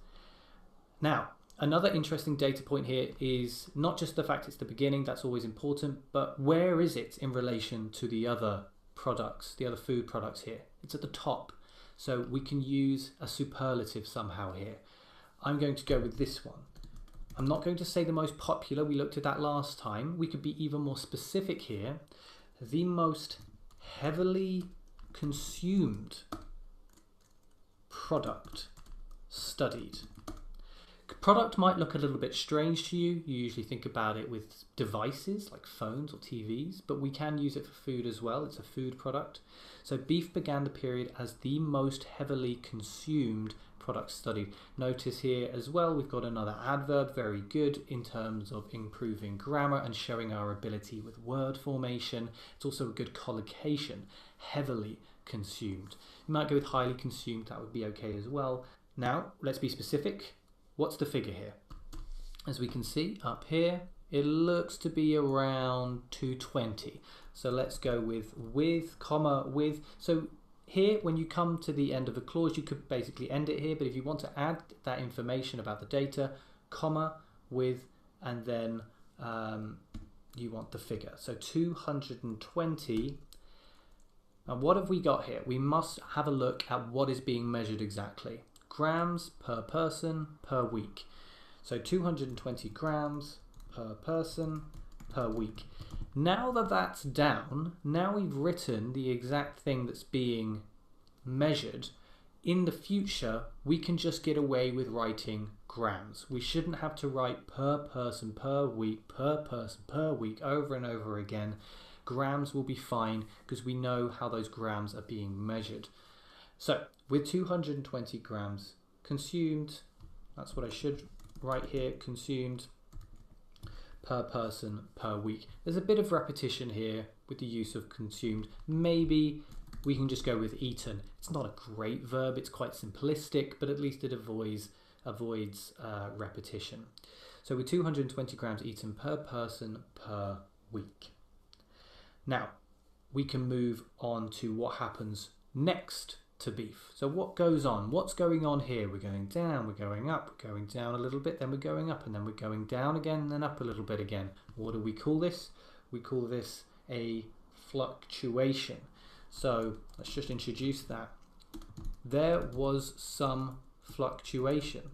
Now, another interesting data point here is not just the fact it's the beginning, that's always important, but where is it in relation to the other products, the other food products here? It's at the top. So we can use a superlative somehow here. I'm going to go with this one. I'm not going to say the most popular, we looked at that last time. We could be even more specific here. The most heavily consumed product studied. Product might look a little bit strange to you. You usually think about it with devices like phones or TVs, but we can use it for food as well. It's a food product. So beef began the period as the most heavily consumed product studied. Notice here as well, we've got another adverb, very good in terms of improving grammar and showing our ability with word formation. It's also a good collocation, heavily consumed. You might go with highly consumed, that would be okay as well. Now, let's be specific. What's the figure here? As we can see up here, it looks to be around 220. So let's go with, comma, with. So here, when you come to the end of a clause, you could basically end it here, but if you want to add that information about the data, comma, with, and then you want the figure. So 220. And what have we got here? We must have a look at what is being measured exactly. Grams per person per week. So 220 grams per person per week. Now that that's down, now we've written the exact thing that's being measured. In the future, we can just get away with writing grams. We shouldn't have to write per person per week, per person per week over and over again. Grams will be fine because we know how those grams are being measured. So with 220 grams consumed, that's what I should write here, consumed per person per week. There's a bit of repetition here with the use of consumed. Maybe we can just go with eaten. It's not a great verb, it's quite simplistic, but at least it avoids repetition. So with 220 grams eaten per person per week. Now, we can move on to what happens next to beef. So what goes on? What's going on here? We're going down, we're going up, we're going down a little bit, then we're going up, and then we're going down again, and then up a little bit again. What do we call this? We call this a fluctuation. So let's just introduce that. There was some fluctuation.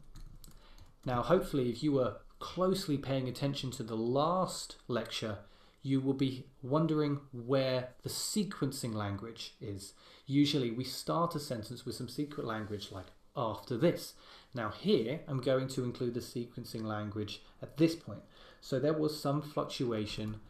Now, hopefully, if you were closely paying attention to the last lecture, you will be wondering where the sequencing language is. Usually we start a sentence with some secret language like after this. Now here I'm going to include the sequencing language at this point. So there was some fluctuation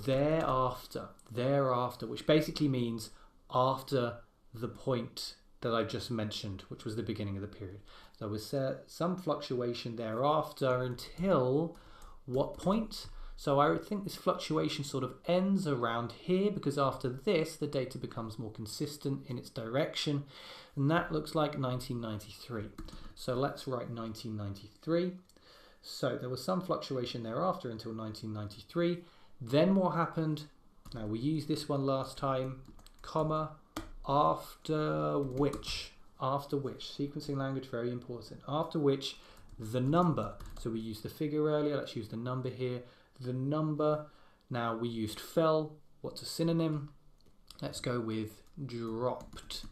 thereafter, which basically means after the point that I just mentioned, which was the beginning of the period. There was some fluctuation thereafter until what point? So I would think this fluctuation sort of ends around here, because after this the data becomes more consistent in its direction, and that looks like 1993. So let's write 1993. So there was some fluctuation thereafter until 1993. Then what happened? Now we used this one last time, comma, after which, sequencing language, very important, after which the number, so we used the figure earlier, let's use the number here, the number, now we used fell, what's a synonym? Let's go with dropped.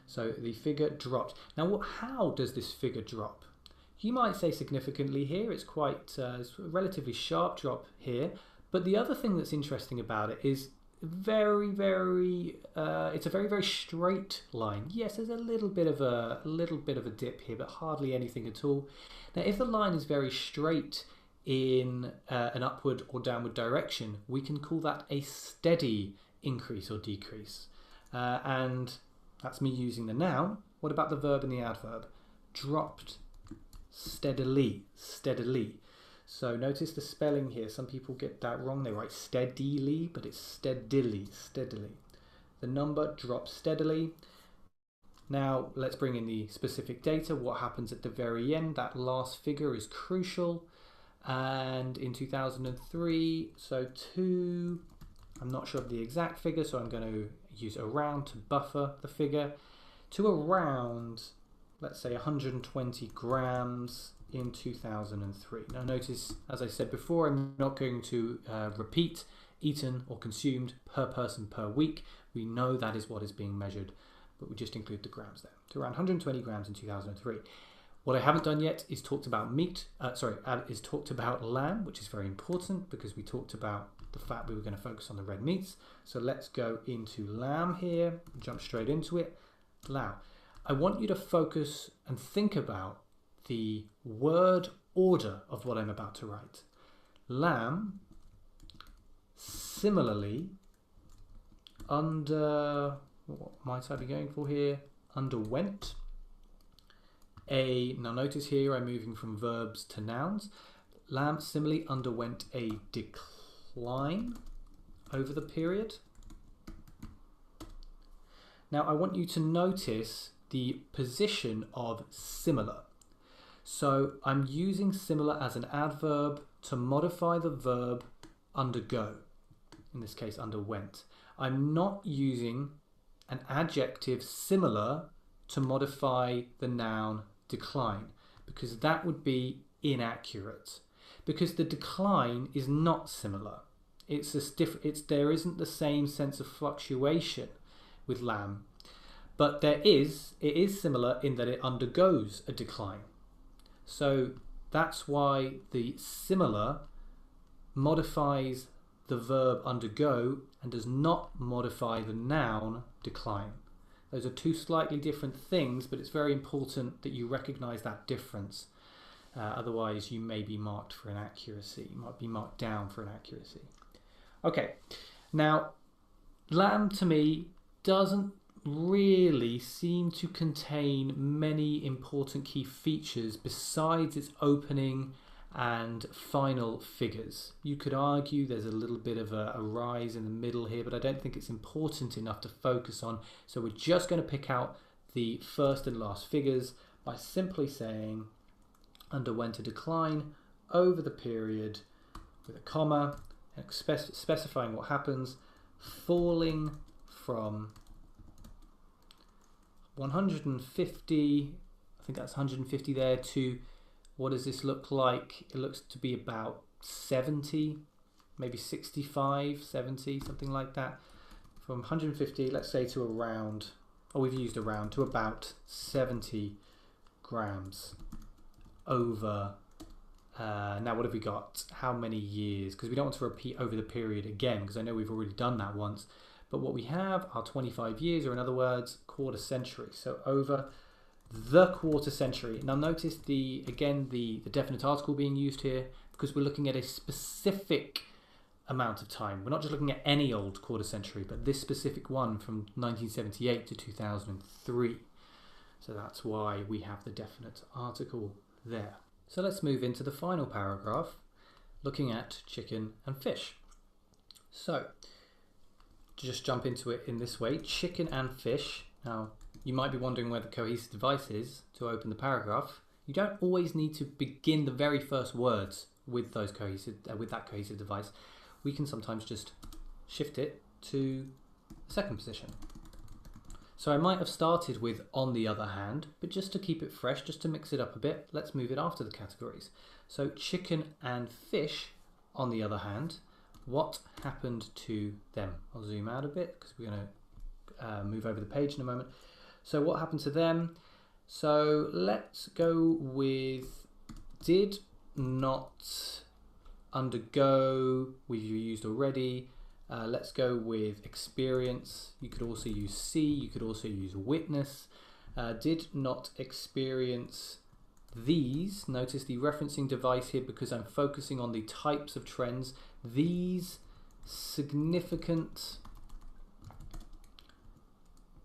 So the figure dropped. Now how does this figure drop? You might say significantly here, it's quite it's a relatively sharp drop here, but the other thing that's interesting about it is it's a very straight line. Yes, there's a little bit of a dip here, but hardly anything at all. Now if the line is very straight in an upward or downward direction, we can call that a steady increase or decrease, and that's me using the noun. What about the verb and the adverb? Dropped steadily. So notice the spelling here. Some people get that wrong. They write steadily, but it's steadily. The number drops steadily. Now let's bring in the specific data. What happens at the very end? That last figure is crucial. And in 2003, so I'm not sure of the exact figure, so I'm going to use around to buffer the figure, to around, let's say 120 grams in 2003. Now notice, as I said before, I'm not going to repeat eaten or consumed per person per week. We know that is what is being measured, but we just include the grams there. To around 120 grams in 2003. What I haven't done yet is talked about talked about lamb, which is very important because we talked about the fact we were going to focus on the red meats. So let's go into lamb here, jump straight into it. Now, I want you to focus and think about the word order of what I'm about to write. Lamb, similarly, what might I be going for here? Underwent. Now notice here I'm moving from verbs to nouns. Lamb similarly underwent a decline over the period. Now I want you to notice the position of similar. So I'm using similar as an adverb to modify the verb undergo, in this case underwent. I'm not using an adjective similar to modify the noun decline, because that would be inaccurate, because the decline is not similar. There isn't the same sense of fluctuation with lamb, but it is similar in that it undergoes a decline. So that's why the similar modifies the verb undergo and does not modify the noun decline. Those are two slightly different things, but it's very important that you recognize that difference. Otherwise, you may be marked for inaccuracy. You might be marked down for inaccuracy. Okay, now, lamb to me doesn't really seem to contain many important key features besides its opening and final figures. You could argue there's a little bit of a rise in the middle here, but I don't think it's important enough to focus on. So we're just going to pick out the first and last figures by simply saying underwent a decline over the period with a comma and specifying what happens, falling from 150, I think that's 150 there, to what does this look like? It looks to be about 70, maybe 65, 70, something like that. From 150, let's say, to around, we've used around, to about 70 grams over Now what have we got? How many years? Because we don't want to repeat over the period again, because I know we've already done that once. But what we have are 25 years, or in other words, quarter century. So over the quarter century. Now notice the definite article being used here, because we're looking at a specific amount of time. We're not just looking at any old quarter century, but this specific one from 1978 to 2003. So that's why we have the definite article there. So let's move into the final paragraph, looking at chicken and fish. So just jump into it in this way, chicken and fish. Now you might be wondering where the cohesive device is to open the paragraph. You don't always need to begin the very first words with that cohesive device. We can sometimes just shift it to the second position. So I might have started with on the other hand, but just to keep it fresh, just to mix it up a bit, let's move it after the categories. So chicken and fish, on the other hand, what happened to them? I'll zoom out a bit because we're going to move over the page in a moment. So what happened to them? So let's go with did not undergo, we've used already. Let's go with experience. You could also use see, you could also use witness. Did not experience these. Notice the referencing device here because I'm focusing on the types of trends. These significant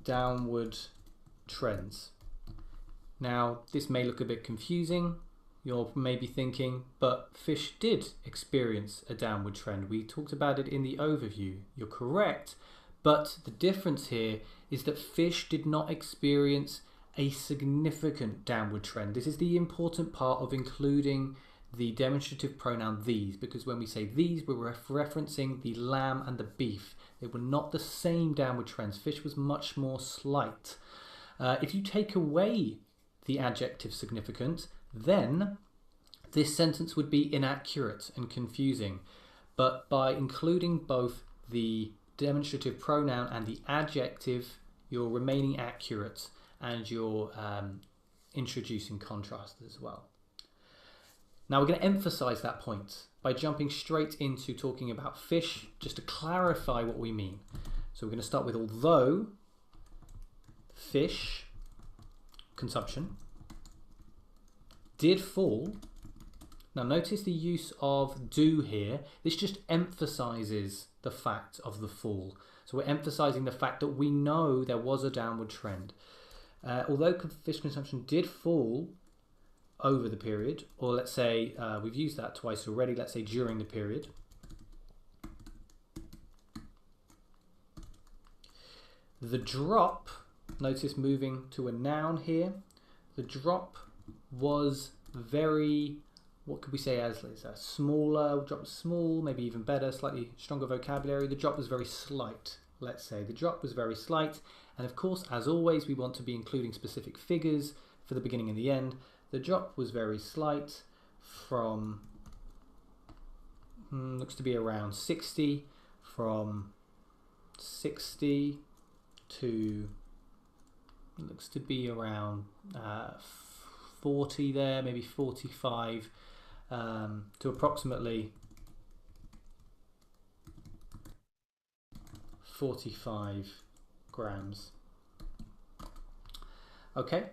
downward trends. Now, this may look a bit confusing. You're maybe thinking, but fish did experience a downward trend. We talked about it in the overview. You're correct, but the difference here is that fish did not experience a significant downward trend. This is the important part of including the demonstrative pronoun these, because when we say these, we're referencing the lamb and the beef. They were not the same downward trends. Fish was much more slight. If you take away the adjective significant, then this sentence would be inaccurate and confusing. But by including both the demonstrative pronoun and the adjective, you're remaining accurate and you're introducing contrast as well. Now we're going to emphasize that point by jumping straight into talking about fish, just to clarify what we mean. So we're going to start with although fish consumption did fall. Now notice the use of do here. This just emphasizes the fact of the fall. So we're emphasizing the fact that we know there was a downward trend. Although fish consumption did fall over the period, or let's say we've used that twice already, let's say during the period. The drop, notice moving to a noun here, the drop was very, what could we say as a smaller, drop was small, maybe even better, slightly stronger vocabulary. The drop was very slight, let's say. The drop was very slight, and of course, as always, we want to be including specific figures for the beginning and the end. The drop was very slight from, looks to be around 60, from 60 to, looks to be around 40 there, maybe 45, to approximately 45 grams. Okay,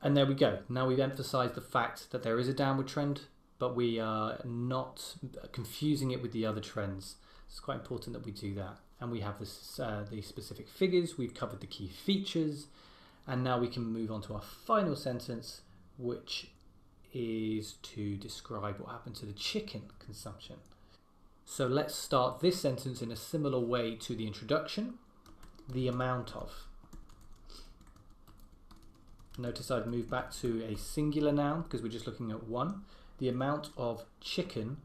and there we go. Now we've emphasized the fact that there is a downward trend, but we are not confusing it with the other trends. It's quite important that we do that. And we have this, the specific figures, we've covered the key features, and now we can move on to our final sentence, which is to describe what happened to the chicken consumption. So let's start this sentence in a similar way to the introduction. The amount of. Notice I've moved back to a singular noun because we're just looking at one. The amount of chicken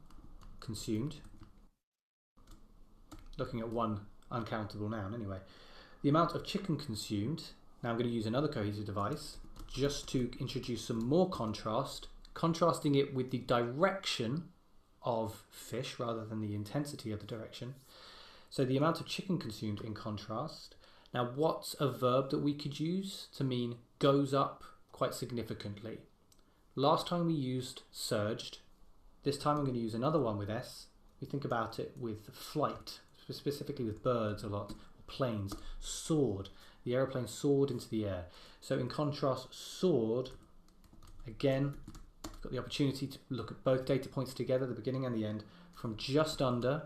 consumed. Looking at one uncountable noun anyway. The amount of chicken consumed. Now I'm going to use another cohesive device just to introduce some more contrast, contrasting it with the direction of fish rather than the intensity of the direction. So the amount of chicken consumed in contrast. Now what's a verb that we could use to mean goes up quite significantly? Last time we used surged, This time I'm going to use another one with S. We think about it with flight, specifically with birds a lot, planes. Soared. The aeroplane soared into the air. So in contrast, soared, again, I've got the opportunity to look at both data points together, the beginning and the end, from just under,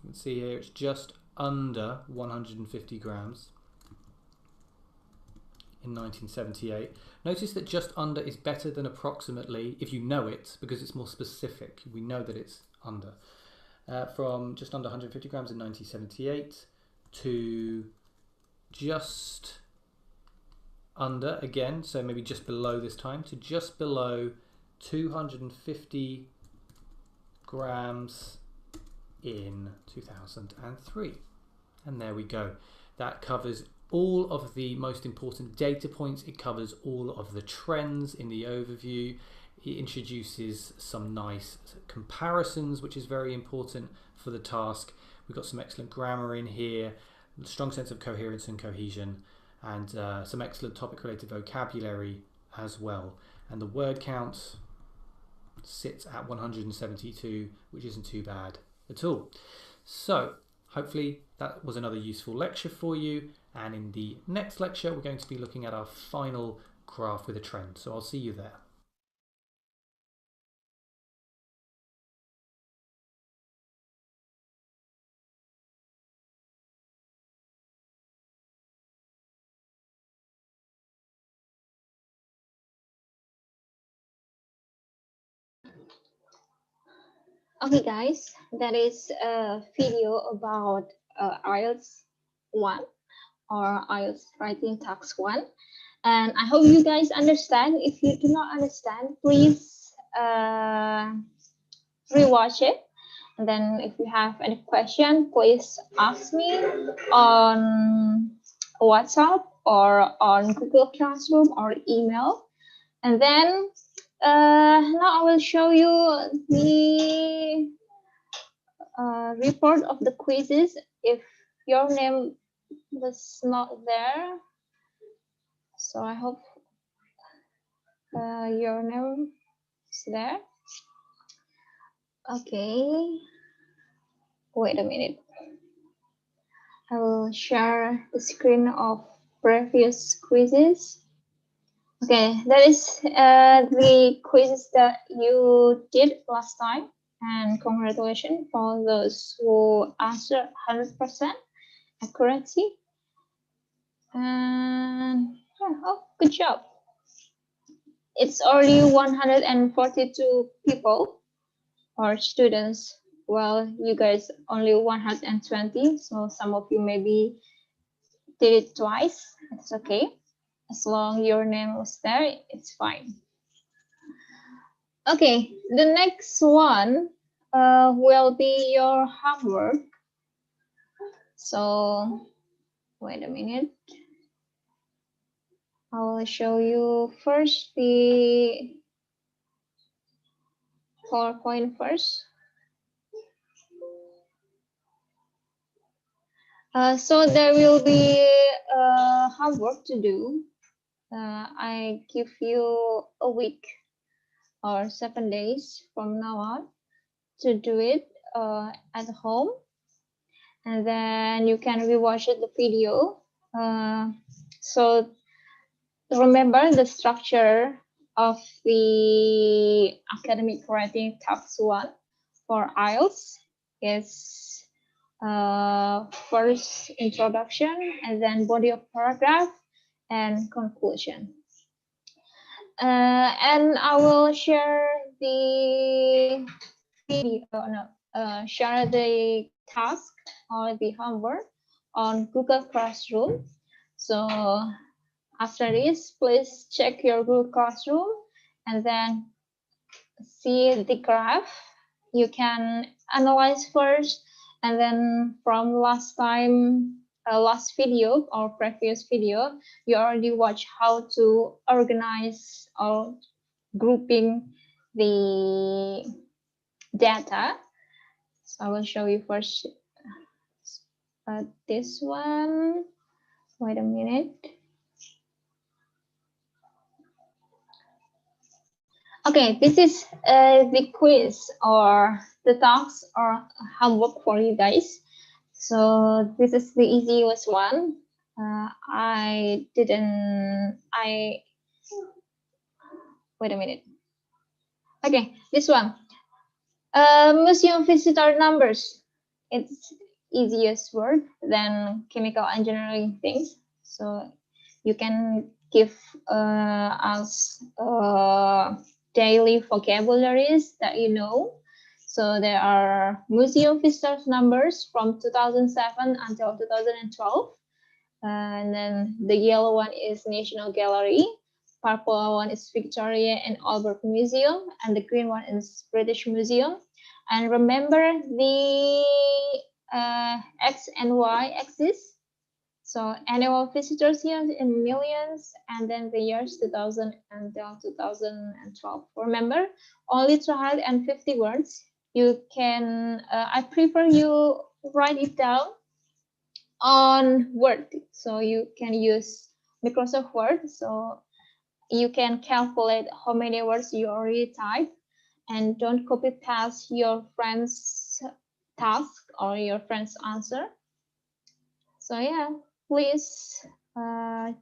you can see here it's just under 150 grams in 1978. Notice that just under is better than approximately if you know it, because it's more specific. We know that it's under. From just under 150 grams in 1978 to just under again, so maybe just below this time, to just below 250 grams in 2003. And there we go. That covers all of the most important data points. It covers all of the trends in the overview. It introduces some nice comparisons, which is very important for the task. We've got some excellent grammar in here, a strong sense of coherence and cohesion, and some excellent topic-related vocabulary as well. And the word count sits at 172, which isn't too bad at all. So hopefully that was another useful lecture for you. And in the next lecture, we're going to be looking at our final graph with a trend. So I'll see you there. Okay, guys, that is a video about IELTS 1 or IELTS Writing Task 1. And I hope you guys understand. If you do not understand, please rewatch it. And then if you have any question, please ask me on WhatsApp or on Google Classroom or email. And then now I will show you the report of the quizzes. If your name was not there, so I hope your name is there. Okay, wait a minute. I will share the screen of previous quizzes. Okay, that is the quizzes that you did last time, and congratulations for those who answered 100% accuracy. And oh, good job. It's already 142 people or students. Well, you guys only 120, so some of you maybe did it twice. It's okay. As long your name was there, it's fine. Okay, the next one will be your homework. So wait a minute. I will show you first the PowerPoint first. So there will be homework to do. I give you a week or 7 days from now on to do it at home, and then you can rewatch the video. So remember the structure of the academic writing task 1 for IELTS is first introduction, and then body of paragraph and conclusion. And I will share the video, share the task or the homework on Google Classroom. So after this, please check your Google Classroom and then see the graph. You can analyze first, and then from last time, last video or previous video, you already watched how to organize or grouping the data. So I will show you first this one. Wait a minute. Okay, this is the quiz or the tasks or homework for you guys. So this is the easiest one. Wait a minute. Okay, this one. Museum visitor numbers. It's easiest word than chemical engineering things. So you can give us daily vocabularies that you know. So there are museum visitors numbers from 2007 until 2012. And then the yellow one is National Gallery. Purple one is Victoria and Albert Museum. And the green one is British Museum. And remember the X and Y axis. So annual visitors here in millions, and then the years 2000 until 2012. Remember, only 250 words. You can, I prefer you write it down on Word. So you can use Microsoft Word. So you can calculate how many words you already typed, and don't copy paste your friend's task or your friend's answer. So yeah, please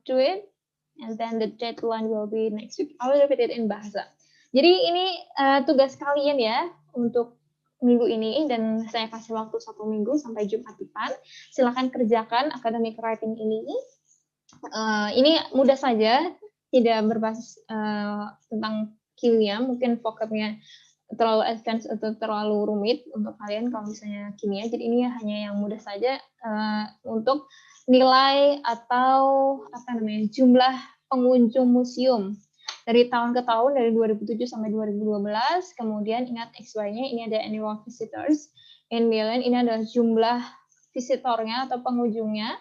do it, and then the deadline will be next week. I will repeat it in bahasa. Jadi ini tugas kalian ya untuk minggu ini, dan saya kasih waktu 1 minggu sampai Jumat depan. Silakan kerjakan academic writing ini. Ini mudah saja, tidak berbasis tentang kimia, mungkin vocabnya terlalu advance atau terlalu rumit untuk kalian kalau misalnya kimia. Jadi ini hanya yang mudah saja untuk nilai atau jumlah pengunjung museum dari tahun ke tahun, dari 2007 sampai 2012. Kemudian ingat XY-nya, ini ada annual visitors in million, ini adalah jumlah visitornya atau pengunjungnya.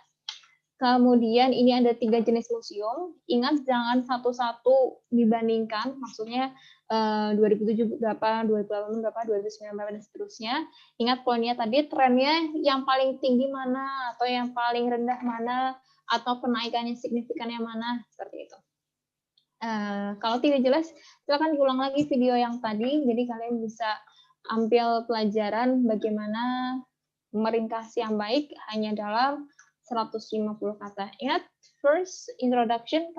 Kemudian ini ada 3 jenis museum. Ingat jangan satu-satu dibandingkan, maksudnya 2007 berapa, 2008 berapa, 2009 berapa, dan seterusnya. Ingat poinnya tadi, trennya yang paling tinggi mana, atau yang paling rendah mana, atau kenaikannya signifikan yang mana, seperti itu. Kalau tidak jelas, silakan diulang lagi video yang tadi, jadi kalian bisa ambil pelajaran bagaimana meringkas yang baik hanya dalam 150 kata. Ingat, first introduction,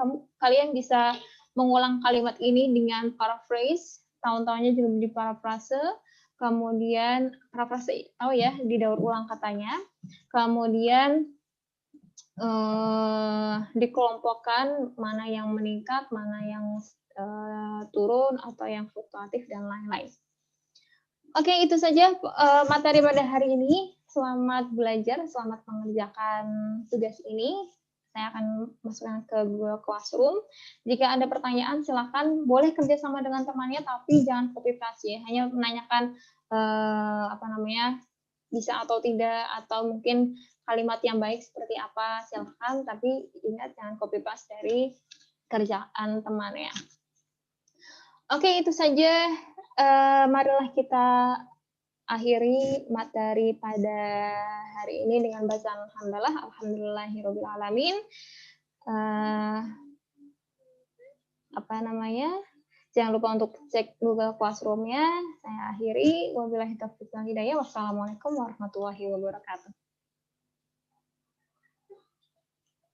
kalian bisa mengulang kalimat ini dengan paraphrase, tahun-tahunnya juga di paraphrase, kemudian paraphrase tahu ya, didaur ulang katanya, kemudian dikelompokkan mana yang meningkat, mana yang turun, atau yang fluktuatif, dan lain-lain. Oke, itu saja materi pada hari ini. Selamat belajar, selamat mengerjakan tugas ini. Saya akan masukkan ke Google Classroom. Jika ada pertanyaan, silakan boleh kerjasama dengan temannya, tapi jangan copy paste ya. Hanya menanyakan bisa atau tidak, atau mungkin kalimat yang baik seperti apa, silakan. Tapi ingat jangan copy paste dari kerjaan temannya. Oke, itu saja. Marilah kita akhiri materi pada hari ini dengan bacaan alhamdulillah, alhamdulillahirabbil alamin. Jangan lupa untuk cek Google Classroom-nya. Saya akhiri. Wabillahi taufiq wal hidayah. Wassalamualaikum warahmatullahi wabarakatuh.